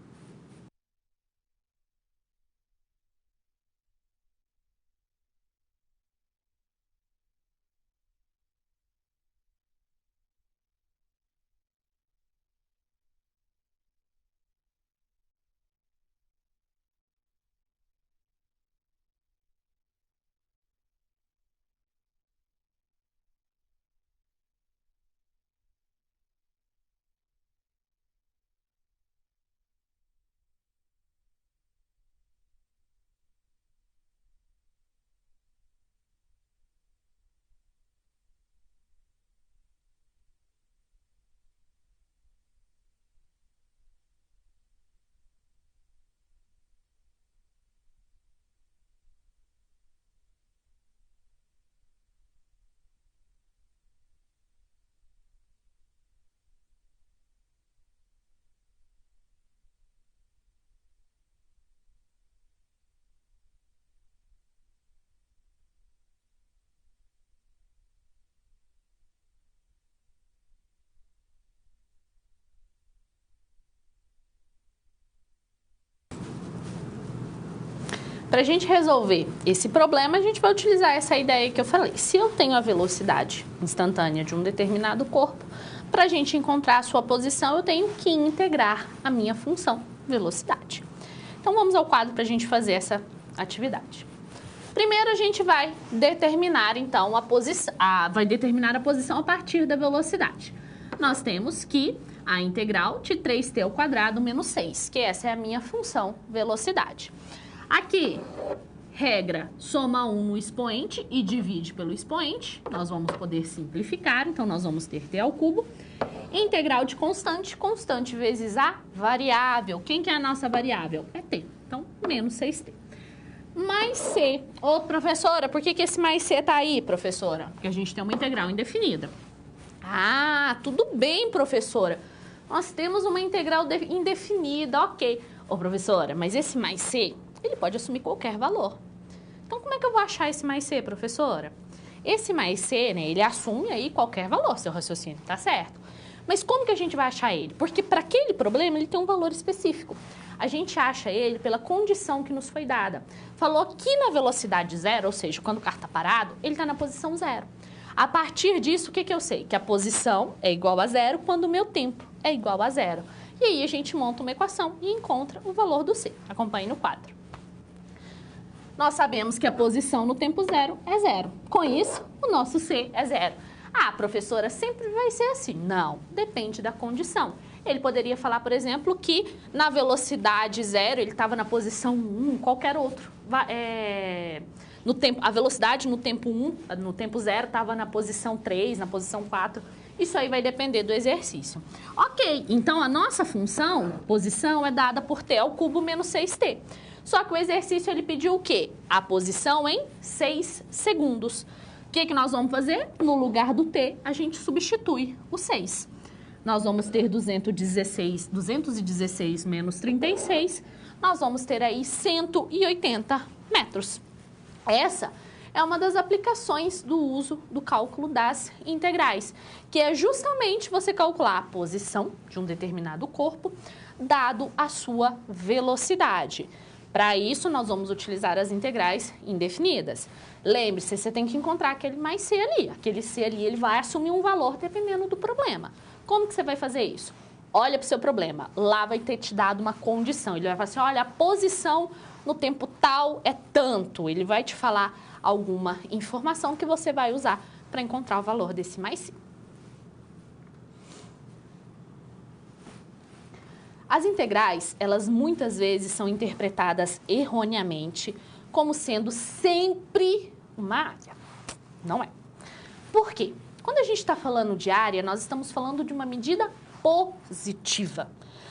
Para a gente resolver esse problema, a gente vai utilizar essa ideia que eu falei. Se eu tenho a velocidade instantânea de um determinado corpo, para a gente encontrar a sua posição, eu tenho que integrar a minha função velocidade. Então, vamos ao quadro para a gente fazer essa atividade. Primeiro, a gente vai determinar, então, a posição a partir da velocidade. Nós temos que a integral de 3t ao quadrado menos 6, que essa é a minha função velocidade. Aqui, regra, soma 1 no expoente e divide pelo expoente. Nós vamos poder simplificar, então nós vamos ter t ao cubo. Integral de constante, constante vezes a variável. Quem que é a nossa variável? É t, então menos 6t. Mais c. Ô, professora, por que esse mais c tá aí, professora? Porque a gente tem uma integral indefinida. Ah, tudo bem, professora. Nós temos uma integral indefinida, ok. Ô, professora, mas esse mais c, Ele pode assumir qualquer valor. Então, como é que eu vou achar esse mais C, professora? Esse mais C, né, ele assume aí qualquer valor, seu raciocínio, tá certo? Mas como que a gente vai achar ele? Porque para aquele problema ele tem um valor específico. A gente acha ele pela condição que nos foi dada. Falou que na velocidade zero, ou seja, quando o carro está parado, ele está na posição zero. A partir disso, o que eu sei? Que a posição é igual a zero quando o meu tempo é igual a zero. E aí a gente monta uma equação e encontra o valor do C. Acompanhe no quadro. Nós sabemos que a posição no tempo zero é zero. Com isso, o nosso C é zero. Ah, professora, sempre vai ser assim. Não, depende da condição. Ele poderia falar, por exemplo, que na velocidade zero ele estava na posição 1, qualquer outro. A velocidade no tempo 1, no tempo zero, estava na posição 3, na posição 4. Isso aí vai depender do exercício. Ok, então a nossa função, posição, é dada por t ao cubo menos 6t. Só que o exercício ele pediu o quê? A posição em 6 segundos. O que nós vamos fazer? No lugar do t, a gente substitui o 6. Nós vamos ter 216 menos 36, nós vamos ter aí 180 metros. Essa é uma das aplicações do uso do cálculo das integrais, que é justamente você calcular a posição de um determinado corpo, dado a sua velocidade. Para isso, nós vamos utilizar as integrais indefinidas. Lembre-se, você tem que encontrar aquele mais C ali. Aquele C ali, ele vai assumir um valor dependendo do problema. Como que você vai fazer isso? Olha para o seu problema. Lá vai ter te dado uma condição. Ele vai falar assim, olha, a posição no tempo tal é tanto. Ele vai te falar alguma informação que você vai usar para encontrar o valor desse mais C. As integrais, elas muitas vezes são interpretadas erroneamente como sendo sempre uma área. Não é. Por quê? Quando a gente está falando de área, nós estamos falando de uma medida positiva.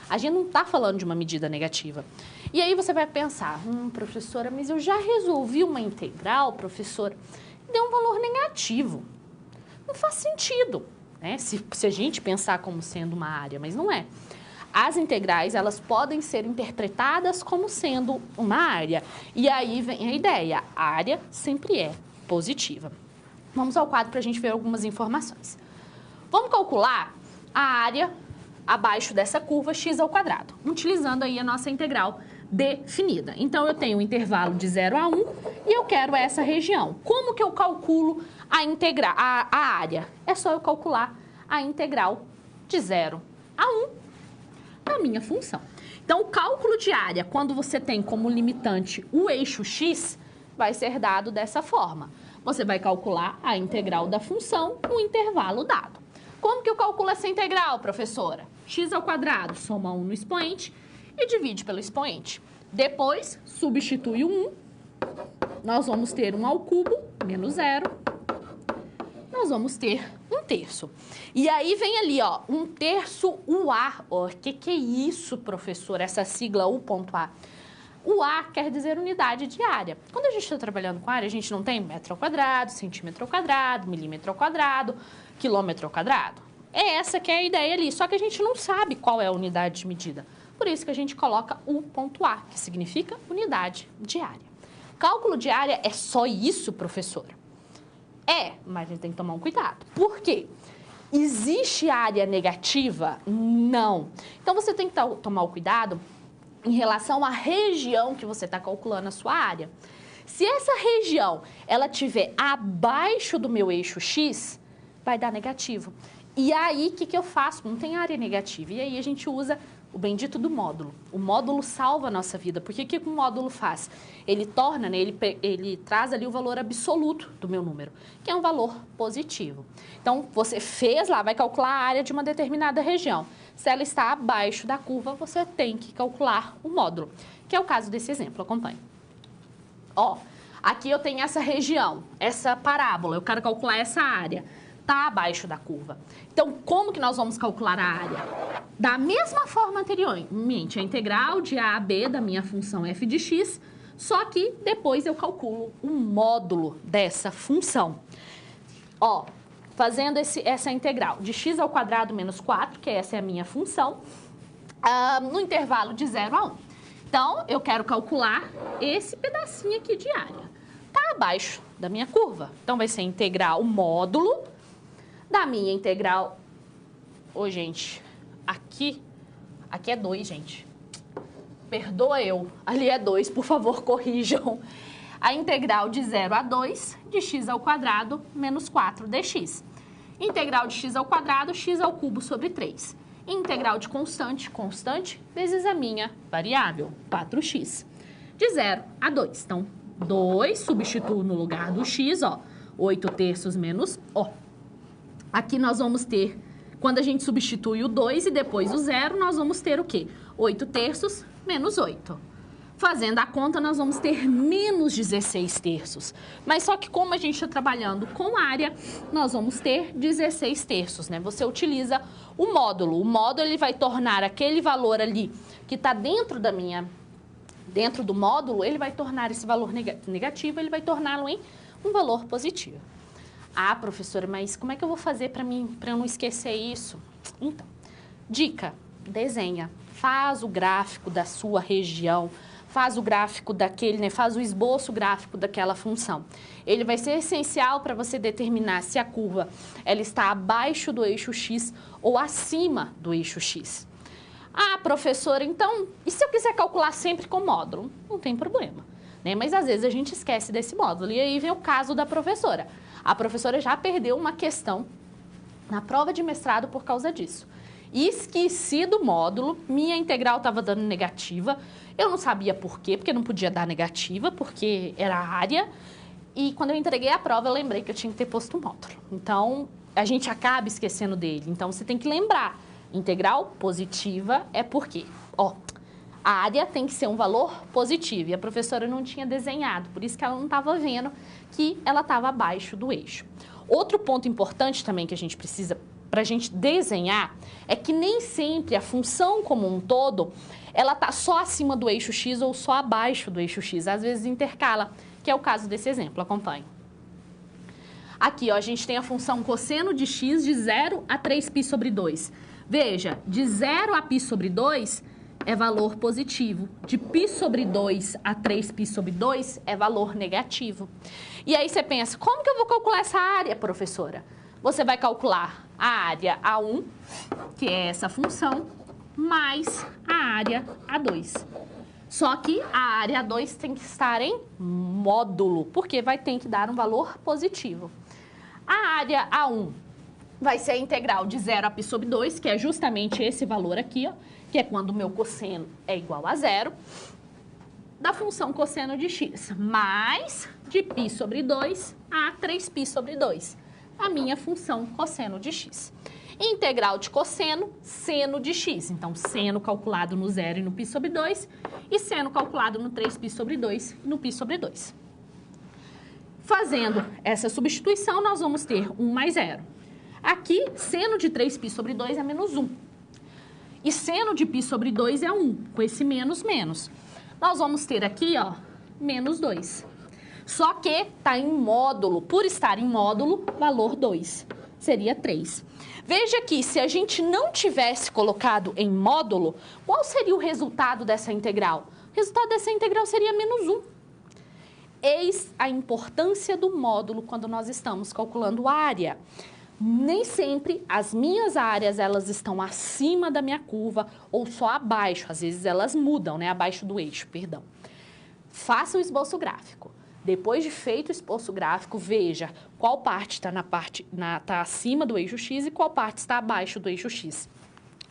A gente não está falando de uma medida negativa. E aí você vai pensar, professora, mas eu já resolvi uma integral, professora, e deu um valor negativo. Não faz sentido, né? Se a gente pensar como sendo uma área, mas não é. As integrais, elas podem ser interpretadas como sendo uma área. E aí vem a ideia, a área sempre é positiva. Vamos ao quadro para a gente ver algumas informações. Vamos calcular a área abaixo dessa curva x ao quadrado, utilizando aí a nossa integral definida. Então, eu tenho um intervalo de 0 a 1 e eu quero essa região. Como que eu calculo a área? É só eu calcular a integral de 0 a 1 da minha função. Então, o cálculo de área, quando você tem como limitante o eixo x, vai ser dado dessa forma. Você vai calcular a integral da função no intervalo dado. Como que eu calculo essa integral, professora? X ao quadrado, soma 1 no expoente e divide pelo expoente. Depois, substitui o 1. Nós vamos ter 1 ao cubo, menos 0. Nós vamos ter 1/3. E aí vem ali, ó, 1/3 UA. O que é isso, professor? Essa sigla U.A. UA quer dizer unidade de área. Quando a gente está trabalhando com área, a gente não tem metro ao quadrado, centímetro ao quadrado, milímetro ao quadrado, quilômetro ao quadrado. É essa que é a ideia ali, só que a gente não sabe qual é a unidade de medida. Por isso que a gente coloca U.A, que significa unidade de área. Cálculo de área é só isso, professora? É, mas a gente tem que tomar um cuidado. Por quê? Existe área negativa? Não. Então, você tem que tomar o cuidado em relação à região que você está calculando a sua área. Se essa região ela estiver abaixo do meu eixo X, vai dar negativo. E aí, o que eu faço? Não tem área negativa. E aí, a gente usa o bendito do módulo. O módulo salva a nossa vida. Porque o que o módulo faz? Ele torna, né, ele traz ali o valor absoluto do meu número, que é um valor positivo. Então, você fez lá, vai calcular a área de uma determinada região. Se ela está abaixo da curva, você tem que calcular o módulo, que é o caso desse exemplo. Acompanhe. Ó, aqui eu tenho essa região, essa parábola, eu quero calcular essa área. Está abaixo da curva. Então, como que nós vamos calcular a área? Da mesma forma anteriormente, a integral de A a B da minha função f de x, só que depois eu calculo o módulo dessa função. Ó, fazendo essa integral de x ao quadrado menos 4, que essa é a minha função, no intervalo de 0 a 1. Então, eu quero calcular esse pedacinho aqui de área. Está abaixo da minha curva. Então, vai ser integral módulo da minha integral... Ô, gente, aqui é 2, gente. Perdoa eu. Ali é 2, por favor, corrijam. A integral de 0 a 2 de x ao quadrado menos 4 dx. Integral de x ao quadrado, x ao cubo sobre 3. Integral de constante, constante, vezes a minha variável, 4x. De 0 a 2. Então, 2, substituo no lugar do x, ó, 8 terços menos, ó. Aqui nós vamos ter, quando a gente substitui o 2 e depois o 0, nós vamos ter o quê? 8 terços menos 8. Fazendo a conta, nós vamos ter menos 16 terços. Mas só que como a gente está trabalhando com área, nós vamos ter 16 terços, né? Você utiliza o módulo. O módulo, ele vai tornar aquele valor ali que está dentro do módulo, ele vai tornar esse valor negativo, ele vai torná-lo em um valor positivo. Ah, professora, mas como é que eu vou fazer para eu não esquecer isso? Então, dica, desenha, faz o gráfico da sua região, faz o gráfico daquele, né? Faz o esboço gráfico daquela função. Ele vai ser essencial para você determinar se a curva ela está abaixo do eixo x ou acima do eixo x. Ah, professora, então, e se eu quiser calcular sempre com módulo? Não tem problema, né? Mas às vezes a gente esquece desse módulo. E aí vem o caso da professora. A professora já perdeu uma questão na prova de mestrado por causa disso. Esqueci do módulo, minha integral estava dando negativa, eu não sabia por quê, porque não podia dar negativa, porque era área, e quando eu entreguei a prova eu lembrei que eu tinha que ter posto um módulo. Então, a gente acaba esquecendo dele, então você tem que lembrar, integral positiva é porque, ó, a área tem que ser um valor positivo, e a professora não tinha desenhado, por isso que ela não estava vendo que ela estava abaixo do eixo. Outro ponto importante também que a gente precisa para a gente desenhar, é que nem sempre a função como um todo, ela está só acima do eixo x ou só abaixo do eixo x. Às vezes intercala, que é o caso desse exemplo. Acompanhe. Aqui, ó, a gente tem a função cosseno de x de 0 a 3π sobre 2. Veja, de 0 a π sobre 2 é valor positivo. De π sobre 2 a 3π sobre 2 é valor negativo. E aí você pensa, como que eu vou calcular essa área, professora? Você vai calcular a área A1, que é essa função, mais a área A2. Só que a área A2 tem que estar em módulo, porque vai ter que dar um valor positivo. A área A1 vai ser a integral de 0 a π sobre 2, que é justamente esse valor aqui, ó, que é quando o meu cosseno é igual a 0, da função cosseno de x, mais de π sobre 2 a 3π sobre 2. A minha função cosseno de x. Integral de cosseno, seno de x. Então, seno calculado no 0 e no π sobre 2, e seno calculado no 3π sobre 2 e no π sobre 2. Fazendo essa substituição, nós vamos ter 1 mais 0. Aqui, seno de 3π sobre 2 é menos 1. E seno de π sobre 2 é 1, com esse menos, menos. Nós vamos ter aqui, ó, menos 2. Só que está em módulo. Por estar em módulo, valor 2. Seria 3. Veja que se a gente não tivesse colocado em módulo, qual seria o resultado dessa integral? O resultado dessa integral seria menos 1. Eis a importância do módulo quando nós estamos calculando área. Nem sempre as minhas áreas elas estão acima da minha curva ou só abaixo. Às vezes elas mudam, né? Abaixo do eixo, perdão. Faça o esboço gráfico. Depois de feito o esboço gráfico, veja qual parte está acima do eixo x e qual parte está abaixo do eixo x.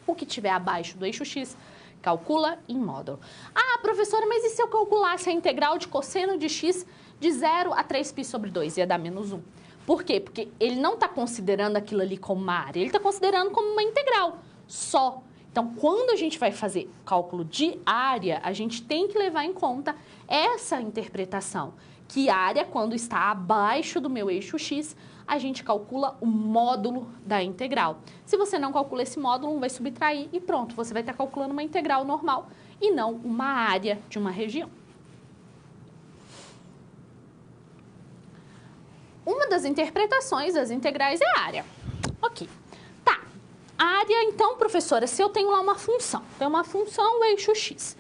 O que estiver abaixo do eixo x, calcula em módulo. Ah, professora, mas e se eu calculasse a integral de cosseno de x de 0 a 3π sobre 2? Ia dar menos 1. Por quê? Porque ele não está considerando aquilo ali como uma área, ele está considerando como uma integral só. Então, quando a gente vai fazer cálculo de área, a gente tem que levar em conta essa interpretação. Que área, quando está abaixo do meu eixo x, a gente calcula o módulo da integral. Se você não calcula esse módulo, vai subtrair e pronto, você vai estar calculando uma integral normal e não uma área de uma região. Uma das interpretações das integrais é a área. Ok. Tá. A área, então, professora, se eu tenho lá uma função, tem uma função, o eixo x.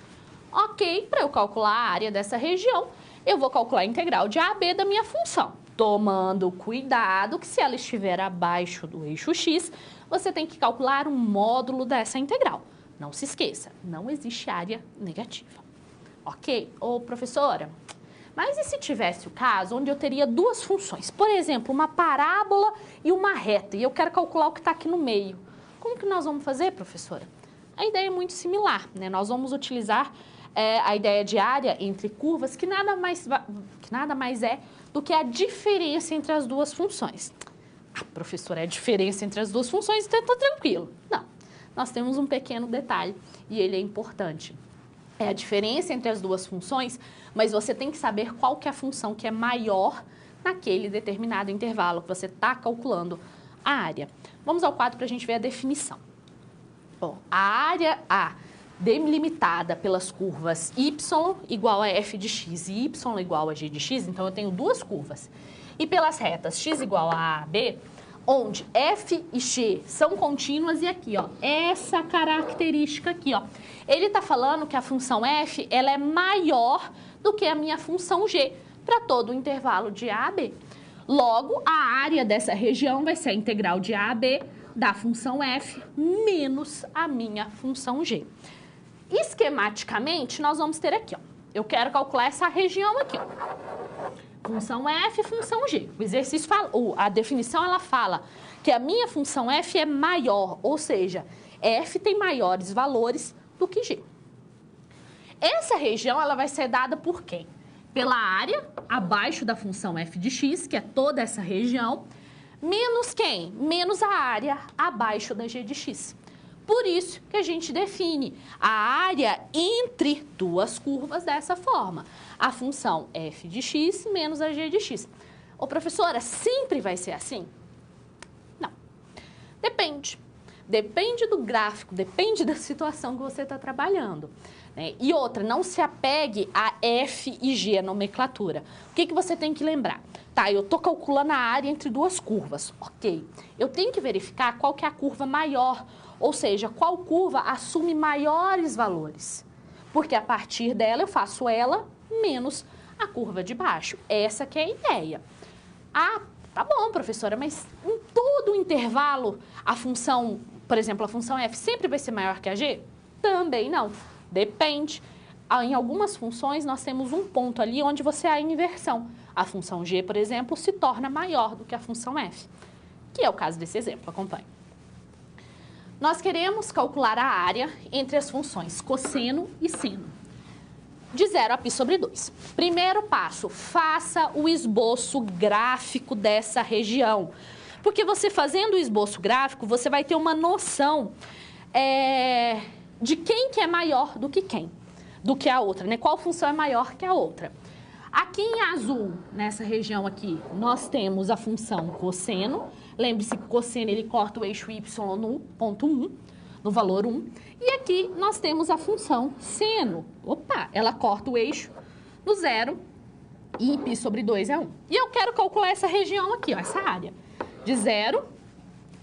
Ok, para eu calcular a área dessa região, eu vou calcular a integral de AB da minha função. Tomando cuidado que se ela estiver abaixo do eixo x, você tem que calcular um módulo dessa integral. Não se esqueça, não existe área negativa. Ok? Ô, professora, mas e se tivesse o caso onde eu teria duas funções? Por exemplo, uma parábola e uma reta, e eu quero calcular o que está aqui no meio. Como que nós vamos fazer, professora? A ideia é muito similar, né? Nós vamos utilizar a ideia de área entre curvas, que nada mais é do que a diferença entre as duas funções. Ah, professora, é a diferença entre as duas funções, então está tranquilo. Não, nós temos um pequeno detalhe e ele é importante. É a diferença entre as duas funções, mas você tem que saber qual que é a função que é maior naquele determinado intervalo que você está calculando a área. Vamos ao quadro para a gente ver a definição. Bom, a área A delimitada pelas curvas y igual a f de x e y igual a g de x, então eu tenho duas curvas. E pelas retas x igual a b, onde f e g são contínuas e aqui, ó, essa característica aqui, ó. Ele está falando que a função f, ela é maior do que a minha função g para todo o intervalo de a a b. Logo, a área dessa região vai ser a integral de a a b da função f menos a minha função g. Esquematicamente, nós vamos ter aqui, ó, eu quero calcular essa região aqui, ó. Função f, função g. O exercício fala, a definição ela fala que a minha função f é maior, ou seja, f tem maiores valores do que g. Essa região ela vai ser dada por quem? Pela área abaixo da função f de x, que é toda essa região, menos quem? Menos a área abaixo da g de x. Por isso que a gente define a área entre duas curvas dessa forma. A função f de x menos a g de x. Ô, professora, sempre vai ser assim? Não. Depende. Depende do gráfico, depende da situação que você está trabalhando, né? E outra, não se apegue a f e g, a nomenclatura. O que você tem que lembrar? Tá, eu estou calculando a área entre duas curvas. Ok. Eu tenho que verificar qual que é a curva maior, ou seja, qual curva assume maiores valores. Porque a partir dela eu faço ela menos a curva de baixo. Essa que é a ideia. Ah, tá bom, professora, mas em todo o intervalo a função, por exemplo, a função f sempre vai ser maior que a g? Também não. Depende. Em algumas funções nós temos um ponto ali onde você há inversão. A função g, por exemplo, se torna maior do que a função f, que é o caso desse exemplo. Acompanhe. Nós queremos calcular a área entre as funções cosseno e seno, de 0 a π sobre 2. Primeiro passo, faça o esboço gráfico dessa região. Porque você fazendo o esboço gráfico, você vai ter uma noção de quem que é maior do que a outra, né? Qual função é maior que a outra. Aqui em azul, nessa região aqui, nós temos a função cosseno. Lembre-se que o cosseno ele corta o eixo y no ponto 1, no valor 1. E aqui nós temos a função seno. Opa, ela corta o eixo no 0 e em π sobre 2 é 1. E eu quero calcular essa região aqui, ó, essa área, de 0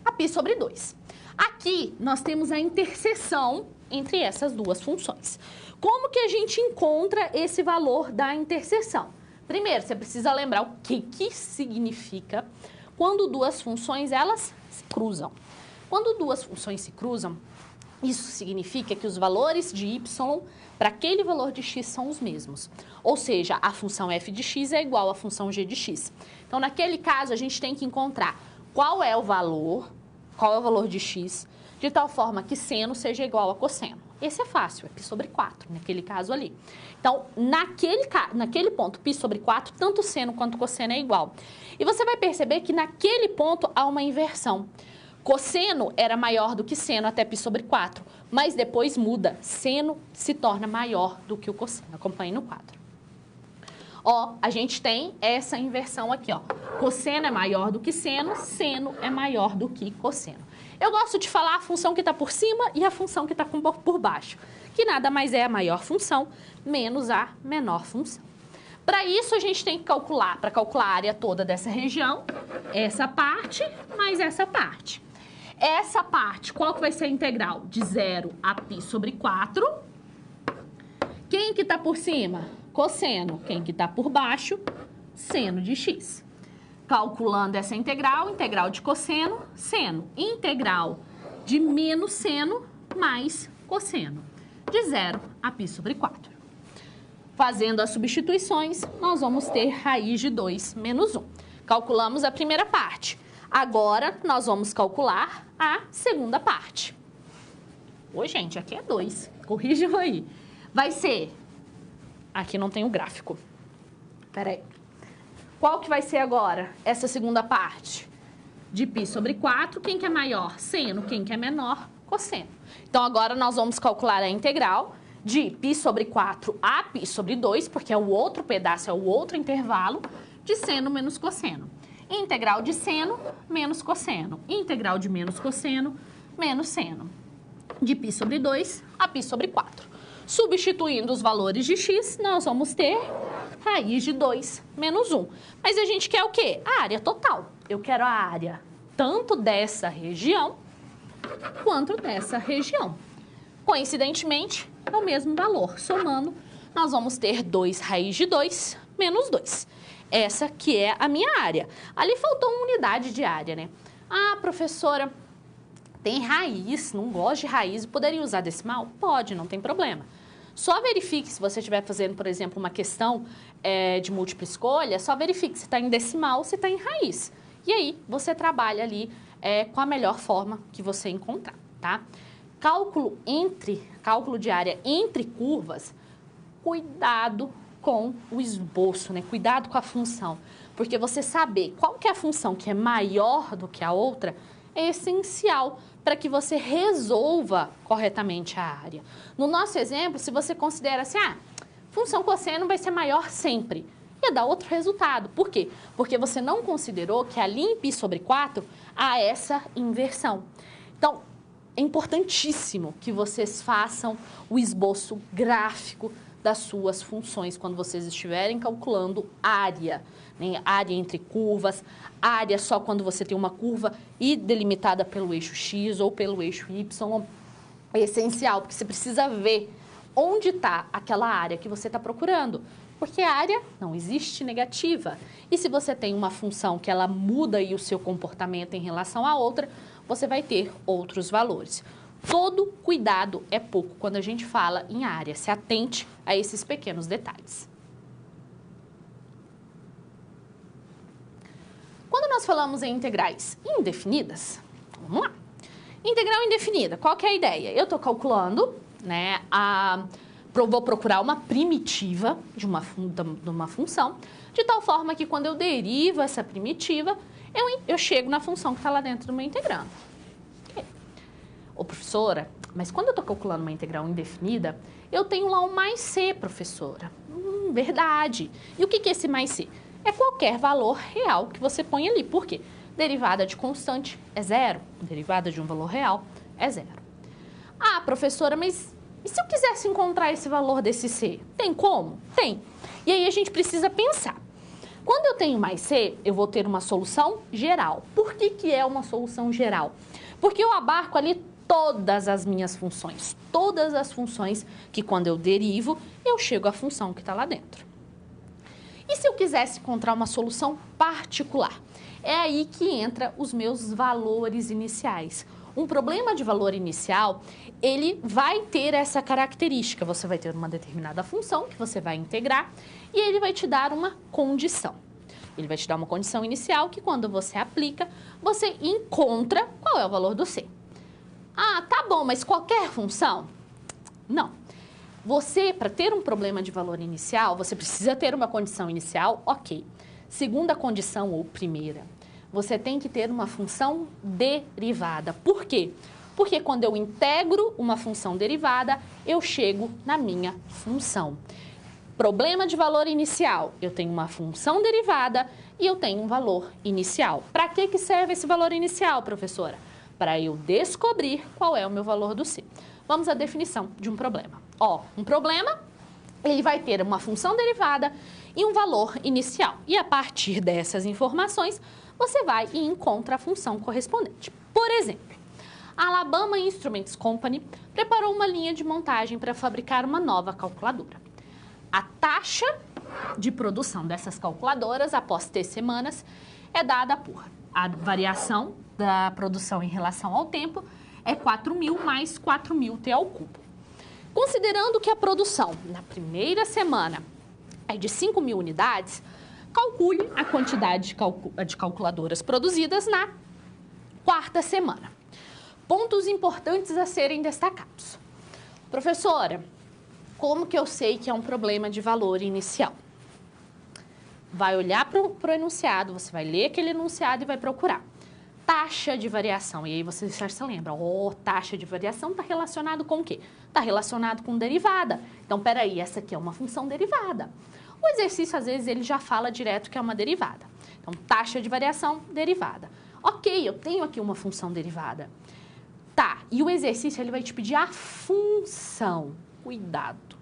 a π sobre 2. Aqui nós temos a interseção entre essas duas funções. Como que a gente encontra esse valor da interseção? Primeiro, você precisa lembrar o que significa quando duas funções elas se cruzam. Quando duas funções se cruzam, isso significa que os valores de y para aquele valor de x são os mesmos. Ou seja, a função f de x é igual à função g de x. Então, naquele caso, a gente tem que encontrar qual é o valor de x, de tal forma que seno seja igual a cosseno. Esse é fácil, é π sobre 4, naquele caso ali. Então, naquele ponto, π sobre 4, tanto seno quanto cosseno é igual. E você vai perceber que naquele ponto há uma inversão. Cosseno era maior do que seno até π sobre 4, mas depois muda. Seno se torna maior do que o cosseno. Acompanhe no quadro. Ó, a gente tem essa inversão aqui, ó. Cosseno é maior do que seno é maior do que cosseno. Eu gosto de falar a função que está por cima e a função que está por baixo, que nada mais é a maior função menos a menor função. Para isso, a gente tem que calcular, para calcular a área toda dessa região, essa parte mais essa parte. Essa parte, qual que vai ser a integral? De 0 a π sobre 4, Quem que está por cima? Cosseno. Quem que está por baixo? Seno de x. Calculando essa integral, integral de cosseno, seno. Integral de menos seno mais cosseno. De 0 a π sobre 4. Fazendo as substituições, nós vamos ter raiz de 2 menos 1. Calculamos a primeira parte. Agora, nós vamos calcular a segunda parte. Oi, gente, aqui é 2. Corrijam aí. Vai ser... Aqui não tem o gráfico. Espera aí. Qual que vai ser agora essa segunda parte? De π sobre 4, quem que é maior? Seno. Quem que é menor? Cosseno. Então, agora nós vamos calcular a integral de π sobre 4 a π sobre 2, porque é o outro pedaço, é o outro intervalo, de seno menos cosseno. Integral de seno menos cosseno. Integral de menos cosseno menos seno. De π sobre 2 a π sobre 4. Substituindo os valores de x, nós vamos ter raiz de 2 menos 1. Mas a gente quer o quê? A área total. Eu quero a área tanto dessa região quanto dessa região. Coincidentemente, é o mesmo valor. Somando, nós vamos ter 2 raiz de 2 menos 2. Essa que é a minha área. Ali faltou uma unidade de área, né? Ah, professora, tem raiz, não gosto de raiz, poderia usar decimal? Pode, não tem problema. Só verifique, se você estiver fazendo, por exemplo, uma questão de múltipla escolha, só verifique se está em decimal, se está em raiz. E aí, você trabalha ali com a melhor forma que você encontrar, tá? Cálculo de área entre curvas, cuidado com o esboço, né? Cuidado com a função, porque você saber qual que é a função que é maior do que a outra é essencial para que você resolva corretamente a área. No nosso exemplo, se você considera assim, função cosseno vai ser maior sempre, ia dar outro resultado. Por quê? Porque você não considerou que ali em π sobre 4 há essa inversão. Então, é importantíssimo que vocês façam o esboço gráfico das suas funções quando vocês estiverem calculando área, né? Área entre curvas, área só quando você tem uma curva e delimitada pelo eixo X ou pelo eixo Y. É essencial, porque você precisa ver onde está aquela área que você está procurando, porque a área não existe negativa. E se você tem uma função que ela muda aí o seu comportamento em relação à outra, você vai ter outros valores. Todo cuidado é pouco quando a gente fala em área. Se atente a esses pequenos detalhes. Quando nós falamos em integrais indefinidas, vamos lá. Integral indefinida, qual que é a ideia? Eu estou calculando, né, vou procurar uma primitiva de uma função, de tal forma que quando eu derivo essa primitiva, eu chego na função que está lá dentro do meu integrando. Ô, professora, mas quando eu estou calculando uma integral indefinida, eu tenho lá um mais c, professora. Verdade. E o que é esse mais c? É qualquer valor real que você põe ali. Por quê? Derivada de constante é 0. Derivada de um valor real é 0. Ah, professora, mas e se eu quisesse encontrar esse valor desse c? Tem como? Tem. E aí a gente precisa pensar. Quando eu tenho mais c, eu vou ter uma solução geral. Por que é uma solução geral? Porque eu abarco ali todas as minhas funções. Todas as funções que quando eu derivo, eu chego à função que está lá dentro. E se eu quisesse encontrar uma solução particular? É aí que entra os meus valores iniciais. Um problema de valor inicial, ele vai ter essa característica. Você vai ter uma determinada função que você vai integrar e ele vai te dar uma condição. Ele vai te dar uma condição inicial que quando você aplica, você encontra qual é o valor do c. Ah, tá bom, mas qualquer função? Não. Você, para ter um problema de valor inicial, você precisa ter uma condição inicial, ok. Segunda condição ou primeira, você tem que ter uma função derivada. Por quê? Porque quando eu integro uma função derivada, eu chego na minha função. Problema de valor inicial, eu tenho uma função derivada e eu tenho um valor inicial. Para que serve esse valor inicial, professora? Para eu descobrir qual é o meu valor do c. Vamos à definição de um problema. Um problema, ele vai ter uma função derivada e um valor inicial. E a partir dessas informações, você vai e encontra a função correspondente. Por exemplo, a Alabama Instruments Company preparou uma linha de montagem para fabricar uma nova calculadora. A taxa de produção dessas calculadoras, após T semanas, é dada por a variação da produção em relação ao tempo, é 4.000 mais 4.000 T ao cubo. Considerando que a produção na primeira semana é de 5.000 unidades, calcule a quantidade de calculadoras produzidas na quarta semana. Pontos importantes a serem destacados. Professora, como que eu sei que é um problema de valor inicial? Vai olhar para o enunciado, você vai ler aquele enunciado e vai procurar. Taxa de variação. E aí você já se lembra, taxa de variação está relacionado com o quê? Está relacionado com derivada. Então, peraí, essa aqui é uma função derivada. O exercício, às vezes, ele já fala direto que é uma derivada. Então, taxa de variação, derivada. Ok, eu tenho aqui uma função derivada. Tá, e o exercício, ele vai te pedir a função. Cuidado.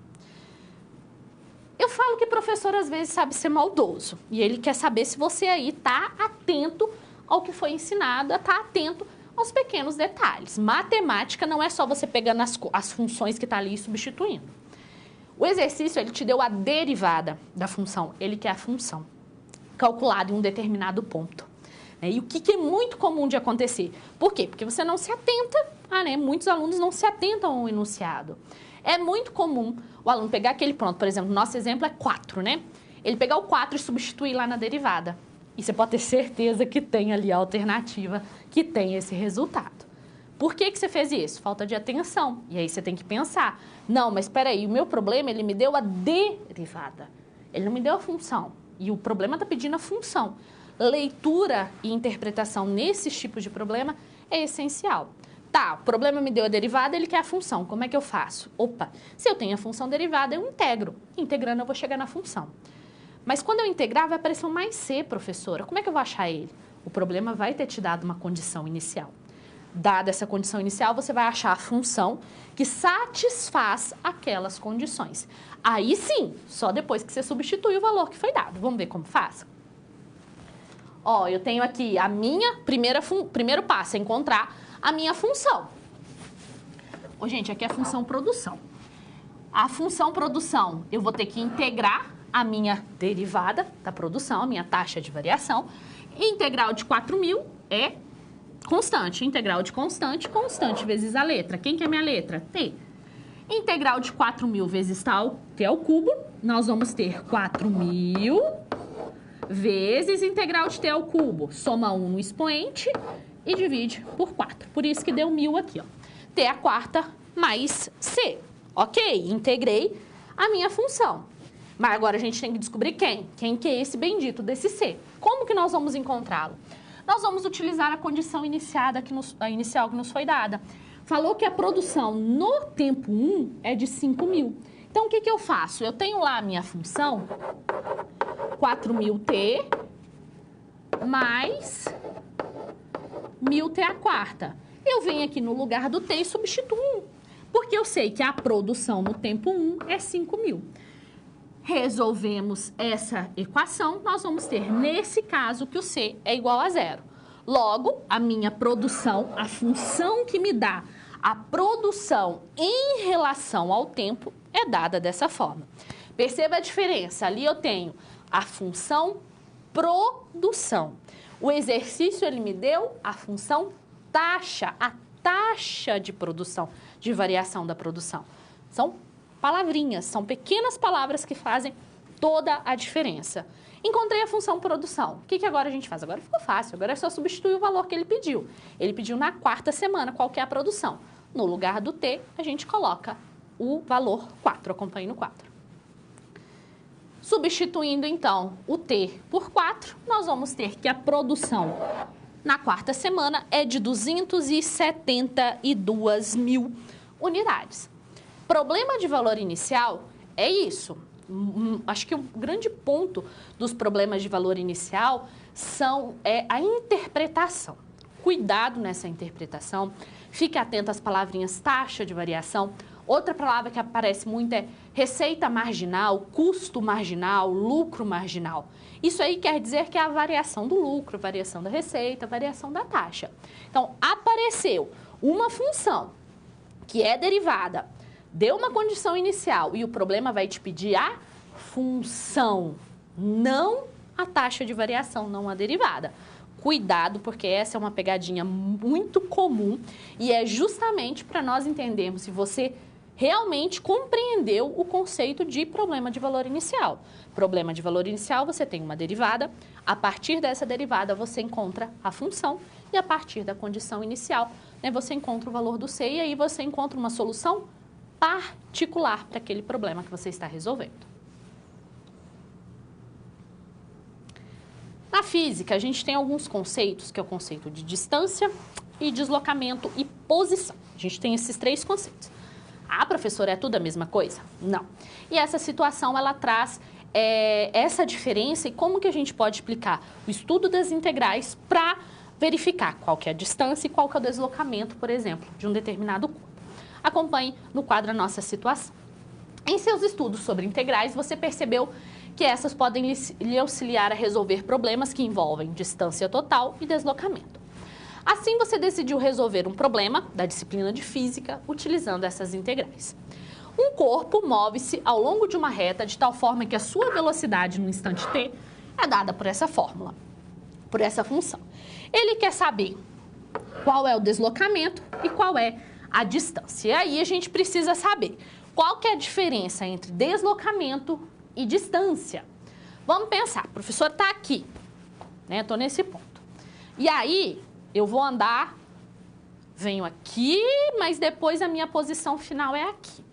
Eu falo que o professor, às vezes, sabe ser maldoso. E ele quer saber se você aí está atento ao que foi ensinado, está atento aos pequenos detalhes. Matemática não é só você pegando as funções que está ali e substituindo. O exercício, ele te deu a derivada da função. Ele quer a função calculada em um determinado ponto. E o que é muito comum de acontecer? Por quê? Porque você não se atenta, muitos alunos não se atentam ao enunciado. É muito comum o aluno pegar aquele ponto, por exemplo, nosso exemplo é 4, né? Ele pegar o 4 e substituir lá na derivada. E você pode ter certeza que tem ali a alternativa que tem esse resultado. Por que você fez isso? Falta de atenção. E aí você tem que pensar, não, mas espera aí, o meu problema, ele me deu a derivada. Ele não me deu a função. E o problema está pedindo a função. Leitura e interpretação nesses tipos de problema é essencial. Tá, o problema me deu a derivada, ele quer a função. Como é que eu faço? Opa, se eu tenho a função derivada, eu integro. Integrando, eu vou chegar na função. Mas quando eu integrar, vai aparecer um mais C, professora. Como é que eu vou achar ele? O problema vai ter te dado uma condição inicial. Dada essa condição inicial, você vai achar a função que satisfaz aquelas condições. Aí sim, só depois que você substitui o valor que foi dado. Vamos ver como faz? Eu tenho aqui a minha primeiro passo, é encontrar a minha função. Gente, aqui é a função produção. A função produção, eu vou ter que integrar a minha derivada da produção, a minha taxa de variação. Integral de 4.000 é constante. Integral de constante, constante vezes a letra. Quem que é minha letra? T. Integral de 4.000 vezes tal, T ao cubo. Nós vamos ter 4.000 vezes integral de T ao cubo. Soma 1 no expoente e divide por 4. Por isso que deu 1.000 aqui, ó. T a quarta mais C. Ok, integrei a minha função. Mas agora a gente tem que descobrir quem. Quem que é esse bendito desse C? Como que nós vamos encontrá-lo? Nós vamos utilizar a condição inicial que nos foi dada. Falou que a produção no tempo 1 é de 5.000. Então, o que eu faço? Eu tenho lá a minha função, 4.000T mais 1.000T a quarta. Eu venho aqui no lugar do T e substituo 1. Porque eu sei que a produção no tempo 1 é 5.000. Resolvemos essa equação, nós vamos ter, nesse caso, que o C é igual a 0. Logo, a minha produção, a função que me dá a produção em relação ao tempo, é dada dessa forma. Perceba a diferença. Ali eu tenho a função produção. O exercício, ele me deu a função taxa, a taxa de produção, de variação da produção. São palavrinhas, são pequenas palavras que fazem toda a diferença. Encontrei a função produção. O que agora a gente faz? Agora ficou fácil, agora é só substituir o valor que ele pediu. Ele pediu na quarta semana qual que é a produção. No lugar do T, a gente coloca o valor 4, acompanhe no 4. Substituindo, então, o T por 4, nós vamos ter que a produção na quarta semana é de 272.000 unidades. Problema de valor inicial é isso. Acho que o grande ponto dos problemas de valor inicial é a interpretação. Cuidado nessa interpretação. Fique atento às palavrinhas taxa de variação. Outra palavra que aparece muito é receita marginal, custo marginal, lucro marginal. Isso aí quer dizer que é a variação do lucro, variação da receita, variação da taxa. Então, apareceu uma função que é derivada, deu uma condição inicial e o problema vai te pedir a função, não a taxa de variação, não a derivada. Cuidado, porque essa é uma pegadinha muito comum e é justamente para nós entendermos se você realmente compreendeu o conceito de problema de valor inicial. Problema de valor inicial, você tem uma derivada, a partir dessa derivada você encontra a função e a partir da condição inicial, né, você encontra o valor do C e aí você encontra uma solução particular para aquele problema que você está resolvendo. Na física, a gente tem alguns conceitos, que é o conceito de distância e deslocamento e posição. A gente tem esses três conceitos. Ah, professora, é tudo a mesma coisa? Não. E essa situação, ela traz essa diferença e como que a gente pode explicar o estudo das integrais para verificar qual que é a distância e qual que é o deslocamento, por exemplo, de um determinado corpo. Acompanhe no quadro a nossa situação. Em seus estudos sobre integrais, você percebeu que essas podem lhe auxiliar a resolver problemas que envolvem distância total e deslocamento. Assim, você decidiu resolver um problema da disciplina de física utilizando essas integrais. Um corpo move-se ao longo de uma reta de tal forma que a sua velocidade no instante t é dada por essa fórmula, por essa função. Ele quer saber qual é o deslocamento e qual é a distância. E aí a gente precisa saber qual que é a diferença entre deslocamento e distância. Vamos pensar, o professor está aqui, né? Estou nesse ponto. E aí, eu vou andar, venho aqui, mas depois a minha posição final é aqui.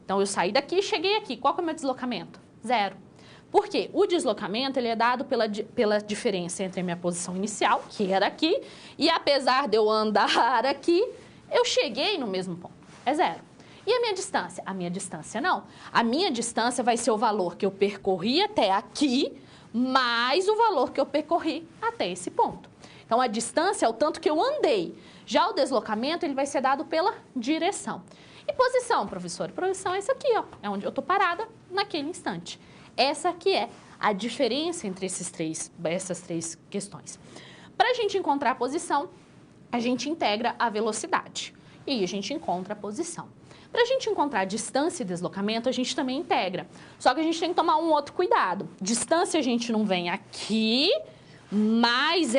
Então, eu saí daqui e cheguei aqui. Qual que é o meu deslocamento? 0. Por quê? O deslocamento ele é dado pela diferença entre a minha posição inicial, que era aqui, e apesar de eu andar aqui, eu cheguei no mesmo ponto. É 0. E a minha distância? A minha distância não. A minha distância vai ser o valor que eu percorri até aqui, mais o valor que eu percorri até esse ponto. Então, a distância é o tanto que eu andei. Já o deslocamento, ele vai ser dado pela direção. E posição, professor? Posição é isso aqui, ó. É onde eu estou parada naquele instante. Essa aqui é a diferença entre essas três questões. Para a gente encontrar a posição, a gente integra a velocidade. E aí a gente encontra a posição. Para a gente encontrar a distância e deslocamento, a gente também integra. Só que a gente tem que tomar um outro cuidado. Distância a gente não vem aqui, mais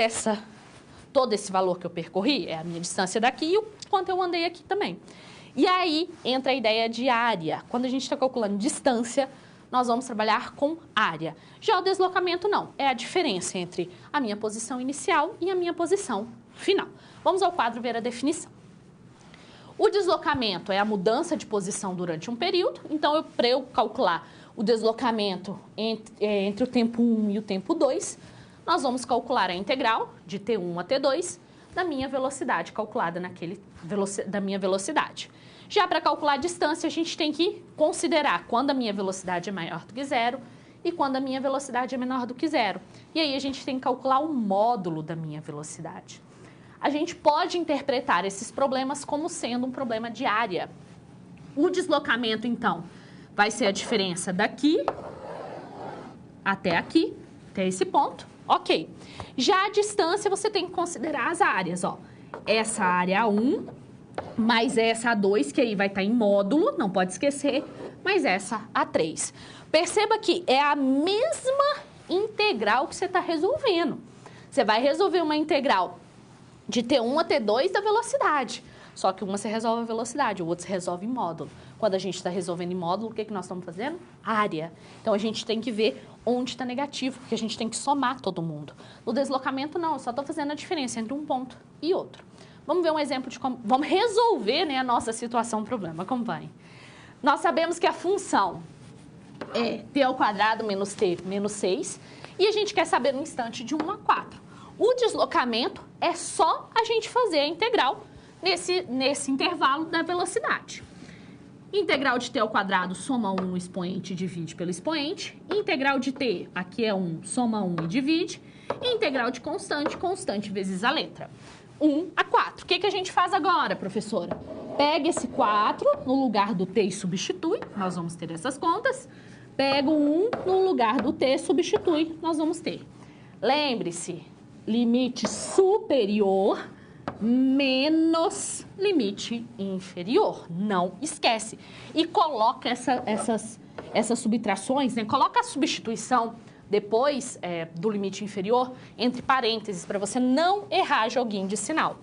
todo esse valor que eu percorri, é a minha distância daqui e o quanto eu andei aqui também. E aí entra a ideia de área. Quando a gente está calculando distância, nós vamos trabalhar com área. Já o deslocamento não, é a diferença entre a minha posição inicial e a minha posição final. Vamos ao quadro ver a definição. O deslocamento é a mudança de posição durante um período. Então, para eu calcular o deslocamento entre o tempo 1 e o tempo 2, nós vamos calcular a integral de T1 a T2 da minha velocidade calculada da minha velocidade. Já para calcular a distância, a gente tem que considerar quando a minha velocidade é maior do que 0 e quando a minha velocidade é menor do que 0. E aí, a gente tem que calcular o módulo da minha velocidade. A gente pode interpretar esses problemas como sendo um problema de área. O deslocamento, então, vai ser a diferença daqui até aqui, até esse ponto. Ok. Já a distância, você tem que considerar as áreas, ó. Essa área 1, mais essa A2, que aí vai estar em módulo, não pode esquecer, mais essa A3. Perceba que é a mesma integral que você está resolvendo. Você vai resolver uma integral de T1 a T2 da velocidade. Só que uma você resolve a velocidade, o outro você resolve em módulo. Quando a gente está resolvendo em módulo, o que nós estamos fazendo? Área. Então, a gente tem que ver onde está negativo, porque a gente tem que somar todo mundo. No deslocamento, não, eu só estou fazendo a diferença entre um ponto e outro. Vamos ver um exemplo de como... Vamos resolver, né, a nossa situação, problema. Acompanhe. Nós sabemos que a função é t ao quadrado menos t menos 6, e a gente quer saber no instante de 1 a 4. O deslocamento é só a gente fazer a integral nesse intervalo da velocidade. Integral de t ao quadrado soma 1 expoente e divide pelo expoente. Integral de t, aqui é 1, soma 1 e divide. Integral de constante, constante vezes a letra. 1 a 4. O que a gente faz agora, professora? Pega esse 4 no lugar do t e substitui. Nós vamos ter essas contas. Pega o 1 no lugar do t, substitui. Nós vamos ter. Lembre-se, limite superior menos limite inferior. Não esquece. E coloca essas subtrações, né? Coloca a substituição depois do limite inferior entre parênteses, para você não errar joguinho de sinal.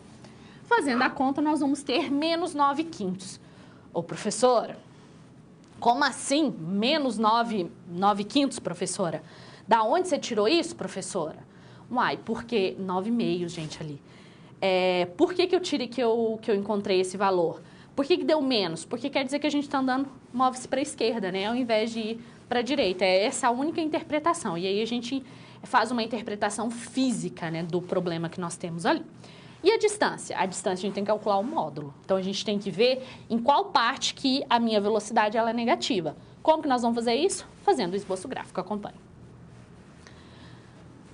Fazendo a conta, nós vamos ter menos 9/5. Ô, professora, como assim menos 9/5, professora? Da onde você tirou isso, professora? Uai, porque 9,5, gente, ali. Por que eu tirei que eu encontrei esse valor? Por que deu menos? Porque quer dizer que a gente está andando, move-se para a esquerda, né? Ao invés de ir para a direita. É essa a única interpretação. E aí a gente faz uma interpretação física, né, do problema que nós temos ali. E a distância? A distância a gente tem que calcular o módulo. Então a gente tem que ver em qual parte que a minha velocidade ela é negativa. Como que nós vamos fazer isso? Fazendo o esboço gráfico. Acompanhe.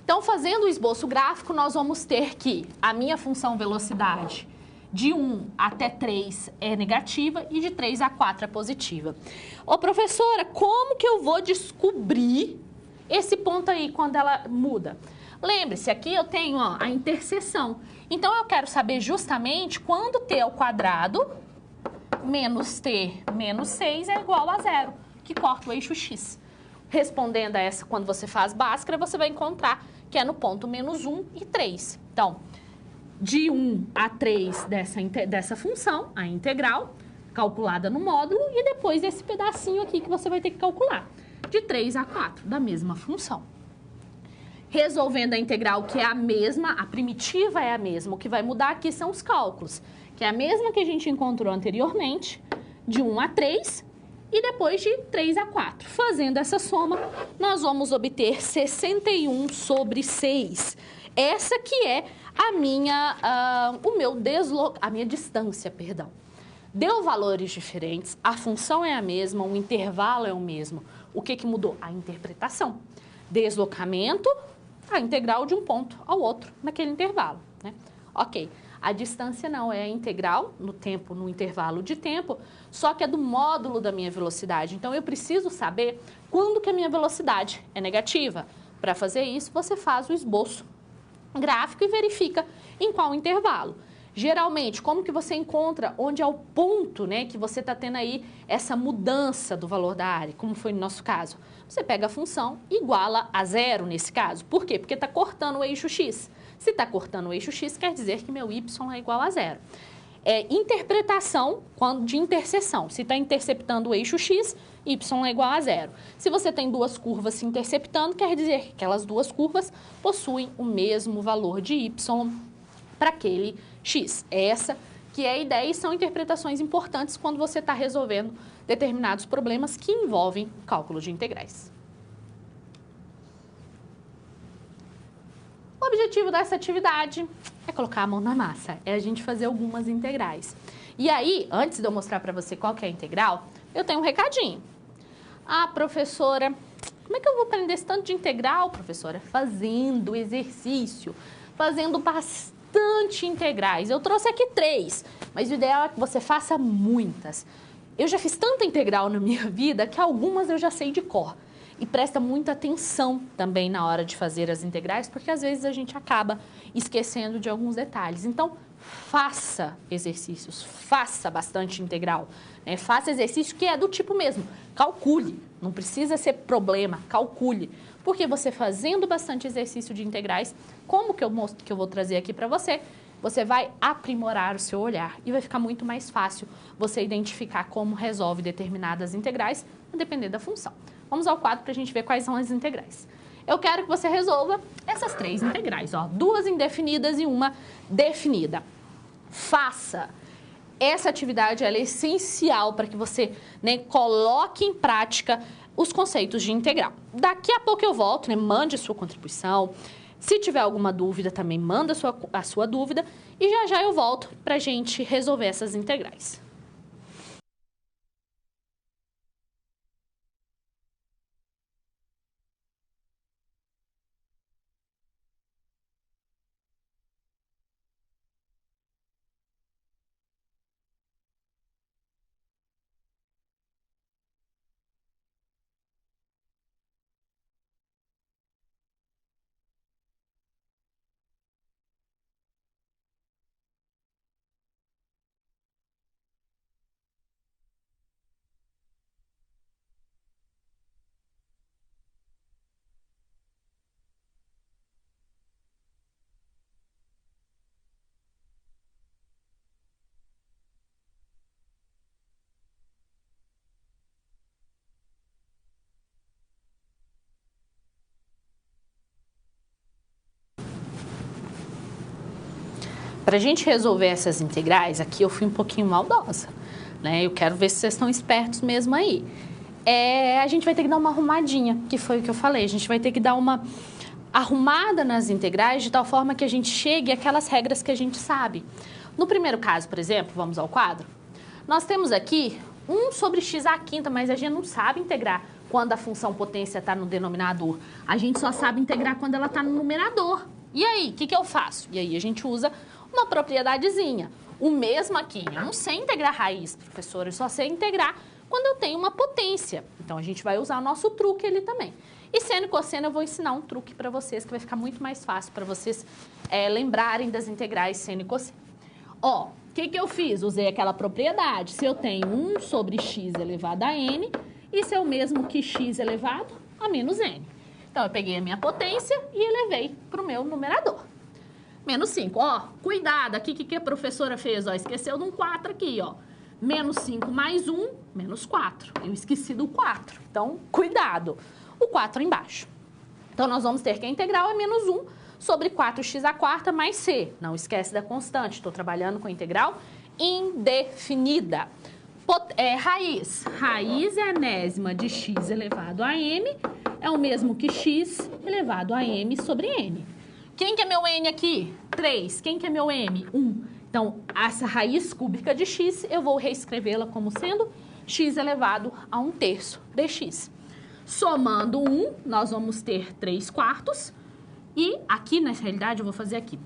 Então, fazendo o esboço gráfico, nós vamos ter que a minha função velocidade de 1 até 3 é negativa e de 3 a 4 é positiva. Ô, professora, como que eu vou descobrir esse ponto aí quando ela muda? Lembre-se, aqui eu tenho a interseção. Então, eu quero saber justamente quando t ao quadrado menos t menos 6 é igual a 0, que corta o eixo x. Respondendo a essa, quando você faz Bhaskara, você vai encontrar que é no ponto menos 1 e 3. Então, de 1 a 3 dessa função, a integral, calculada no módulo, e depois esse pedacinho aqui que você vai ter que calcular, de 3 a 4, da mesma função. Resolvendo a integral, que é a mesma, a primitiva é a mesma, o que vai mudar aqui são os cálculos, que é a mesma que a gente encontrou anteriormente, de 1 a 3, e depois de 3 a 4. Fazendo essa soma, nós vamos obter 61 sobre 6. Essa que é a minha, a minha distância, perdão. Deu valores diferentes, a função é a mesma, o intervalo é o mesmo. O que mudou? A interpretação. Deslocamento, a integral de um ponto ao outro naquele intervalo, né? Ok. A distância não é a integral no tempo, no intervalo de tempo, só que é do módulo da minha velocidade. Então, eu preciso saber quando que a minha velocidade é negativa. Para fazer isso, você faz o esboço gráfico e verifica em qual intervalo. Geralmente, como que você encontra onde é o ponto, né, que você está tendo aí essa mudança do valor da área, como foi no nosso caso? Você pega a função iguala a 0 nesse caso. Por quê? Porque está cortando o eixo x. Se está cortando o eixo x, quer dizer que meu y é igual a 0. Interpretação de interseção. Se está interceptando o eixo x, y é igual a 0. Se você tem duas curvas se interceptando, quer dizer que aquelas duas curvas possuem o mesmo valor de y para aquele x. Essa que é a ideia e são interpretações importantes quando você está resolvendo determinados problemas que envolvem o cálculo de integrais. O objetivo dessa atividade é colocar a mão na massa, é a gente fazer algumas integrais. E aí, antes de eu mostrar para você qual que é a integral, eu tenho um recadinho. Ah, professora, como é que eu vou aprender esse tanto de integral, professora? Fazendo exercício, fazendo bastante integrais. Eu trouxe aqui 3, mas o ideal é que você faça muitas. Eu já fiz tanta integral na minha vida que algumas eu já sei de cor. E presta muita atenção também na hora de fazer as integrais, porque às vezes a gente acaba esquecendo de alguns detalhes. Então, faça exercícios, faça bastante integral, né? Faça exercício que é do tipo mesmo, calcule, não precisa ser problema, calcule. Porque você fazendo bastante exercício de integrais, como que eu vou trazer aqui para você, você vai aprimorar o seu olhar e vai ficar muito mais fácil você identificar como resolve determinadas integrais, a depender da função. Vamos ao quadro para a gente ver quais são as integrais. Eu quero que você resolva essas 3 integrais, ó, 2 indefinidas e 1 definida. Faça. Essa atividade ela é essencial para que você, né, coloque em prática os conceitos de integral. Daqui a pouco eu volto, né, mande a sua contribuição. Se tiver alguma dúvida, também manda a sua dúvida. E já já eu volto para a gente resolver essas integrais. para a gente resolver essas integrais, aqui eu fui um pouquinho maldosa, né? Eu quero ver se vocês estão espertos mesmo aí. A gente vai ter que dar uma arrumadinha, que foi o que eu falei. A gente vai ter que dar uma arrumada nas integrais de tal forma que a gente chegue àquelas regras que a gente sabe. No primeiro caso, por exemplo, vamos ao quadro. Nós temos aqui 1 sobre x à quinta, mas a gente não sabe integrar quando a função potência está no denominador. A gente só sabe integrar quando ela está no numerador. E aí, o que eu faço? E aí a gente usa uma propriedadezinha. O mesmo aqui, eu não sei integrar raiz, professora, eu só sei integrar quando eu tenho uma potência. Então, a gente vai usar o nosso truque ali também. E seno e cosseno eu vou ensinar um truque para vocês, que vai ficar muito mais fácil para vocês lembrarem das integrais seno e cosseno. Ó, o que eu fiz? Usei aquela propriedade. Se eu tenho 1 sobre x elevado a n, isso é o mesmo que x elevado a menos n. Então, eu peguei a minha potência e elevei para o meu numerador. Menos 5, ó, cuidado, aqui o que a professora fez? Ó, esqueceu de um 4 aqui, ó. Menos 5 mais 1, menos 4. Eu esqueci do 4, então, cuidado. O 4 embaixo. Então, nós vamos ter que a integral é menos 1 sobre 4x à quarta mais c. Não esquece da constante, estou trabalhando com a integral indefinida. Raiz. Raiz é a enésima de x elevado a m, é o mesmo que x elevado a m sobre n. Quem que é meu n aqui? 3. Quem que é meu m? 1. Então, essa raiz cúbica de x, eu vou reescrevê-la como sendo x elevado a 1/3 dx. Somando 1, nós vamos ter 3/4. E aqui, na realidade, eu vou fazer aqui.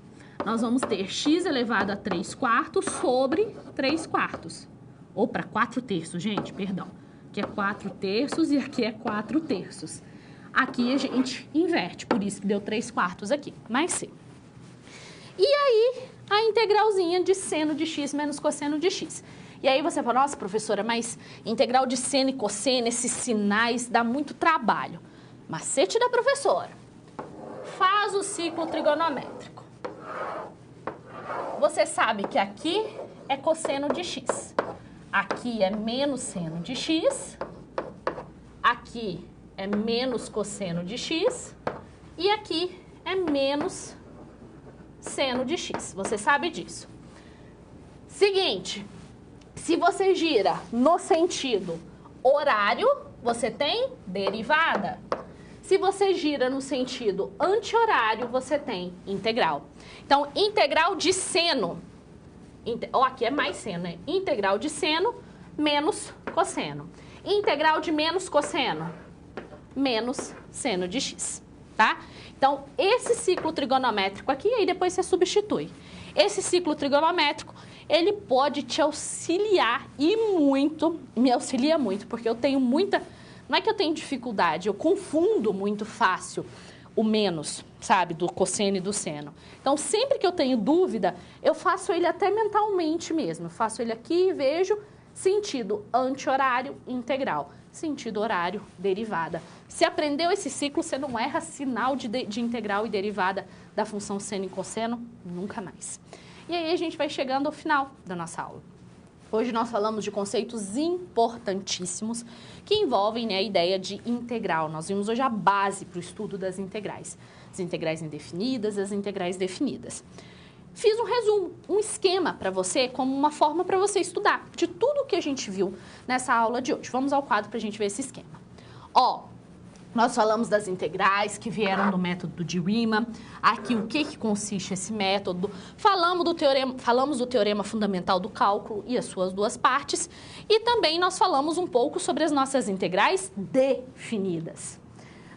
Nós vamos ter x elevado a 3/4 sobre 3/4. Ou para 4/3, gente, perdão. Aqui é 4/3 e aqui é 4/3. Aqui a gente inverte, por isso que deu 3/4 aqui, mais c. E aí, a integralzinha de seno de x menos cosseno de x. E aí você fala, nossa, professora, mas integral de seno e cosseno, esses sinais, dá muito trabalho. Macete da professora. Faz o ciclo trigonométrico. Você sabe que aqui é cosseno de x. Aqui é menos seno de x. Aqui é menos cosseno de x. E aqui é menos seno de x. Você sabe disso. Seguinte, se você gira no sentido horário, você tem derivada. Se você gira no sentido anti-horário, você tem integral. Então, integral de seno, aqui é mais seno, né? Integral de seno menos cosseno. Integral de menos cosseno, menos seno de x, tá? Então, esse ciclo trigonométrico aqui, aí depois você substitui. Esse ciclo trigonométrico, ele pode te auxiliar e muito, me auxilia muito, porque eu tenho muita... Não é que eu tenho dificuldade, eu confundo muito fácil o menos, sabe, do cosseno e do seno. Então, sempre que eu tenho dúvida, eu faço ele até mentalmente mesmo. Eu faço ele aqui e vejo sentido anti-horário, integral. Sentido horário, derivada. Se aprendeu esse ciclo, você não erra sinal de integral e derivada da função seno e cosseno, nunca mais. E aí a gente vai chegando ao final da nossa aula. Hoje nós falamos de conceitos importantíssimos que envolvem, né, a ideia de integral. Nós vimos hoje a base para o estudo das integrais. As integrais indefinidas, as integrais definidas. Fiz um resumo, um esquema para você, como uma forma para você estudar de tudo o que a gente viu nessa aula de hoje. Vamos ao quadro para a gente ver esse esquema. Ó, nós falamos das integrais que vieram do método de Riemann. Aqui, o que consiste esse método? Falamos do teorema fundamental do cálculo e as suas duas partes. E também nós falamos um pouco sobre as nossas integrais definidas.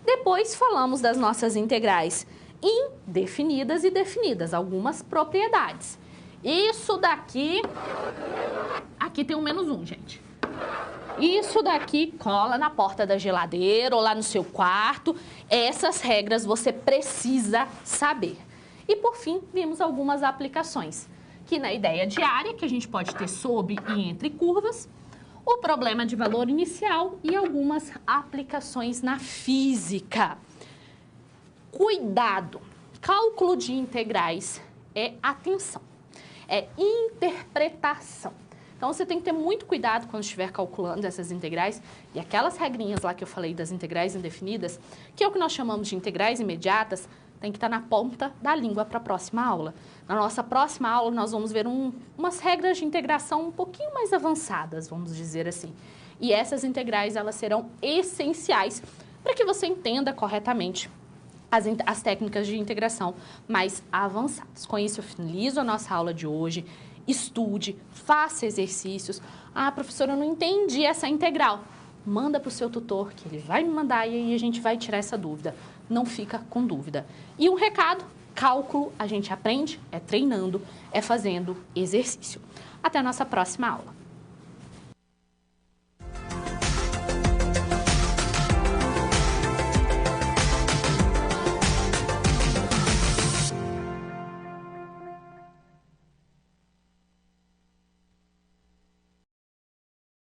Depois, falamos das nossas integrais indefinidas e definidas, algumas propriedades. Isso daqui... Aqui tem um menos 1, gente. Isso daqui cola na porta da geladeira ou lá no seu quarto. Essas regras você precisa saber. E, por fim, vimos algumas aplicações. Que na ideia de área, que a gente pode ter sob e entre curvas, o problema de valor inicial e algumas aplicações na física. Cuidado! Cálculo de integrais é atenção, é interpretação. Então, você tem que ter muito cuidado quando estiver calculando essas integrais e aquelas regrinhas lá que eu falei das integrais indefinidas, que é o que nós chamamos de integrais imediatas, tem que estar na ponta da língua para a próxima aula. Na nossa próxima aula, nós vamos ver umas regras de integração um pouquinho mais avançadas, vamos dizer assim. E essas integrais, elas serão essenciais para que você entenda corretamente as técnicas de integração mais avançadas. Com isso, eu finalizo a nossa aula de hoje. Estude, faça exercícios. Ah, professora, eu não entendi essa integral. Manda para o seu tutor, que ele vai me mandar e aí a gente vai tirar essa dúvida. Não fica com dúvida. E um recado, cálculo a gente aprende, é treinando, é fazendo exercício. Até a nossa próxima aula.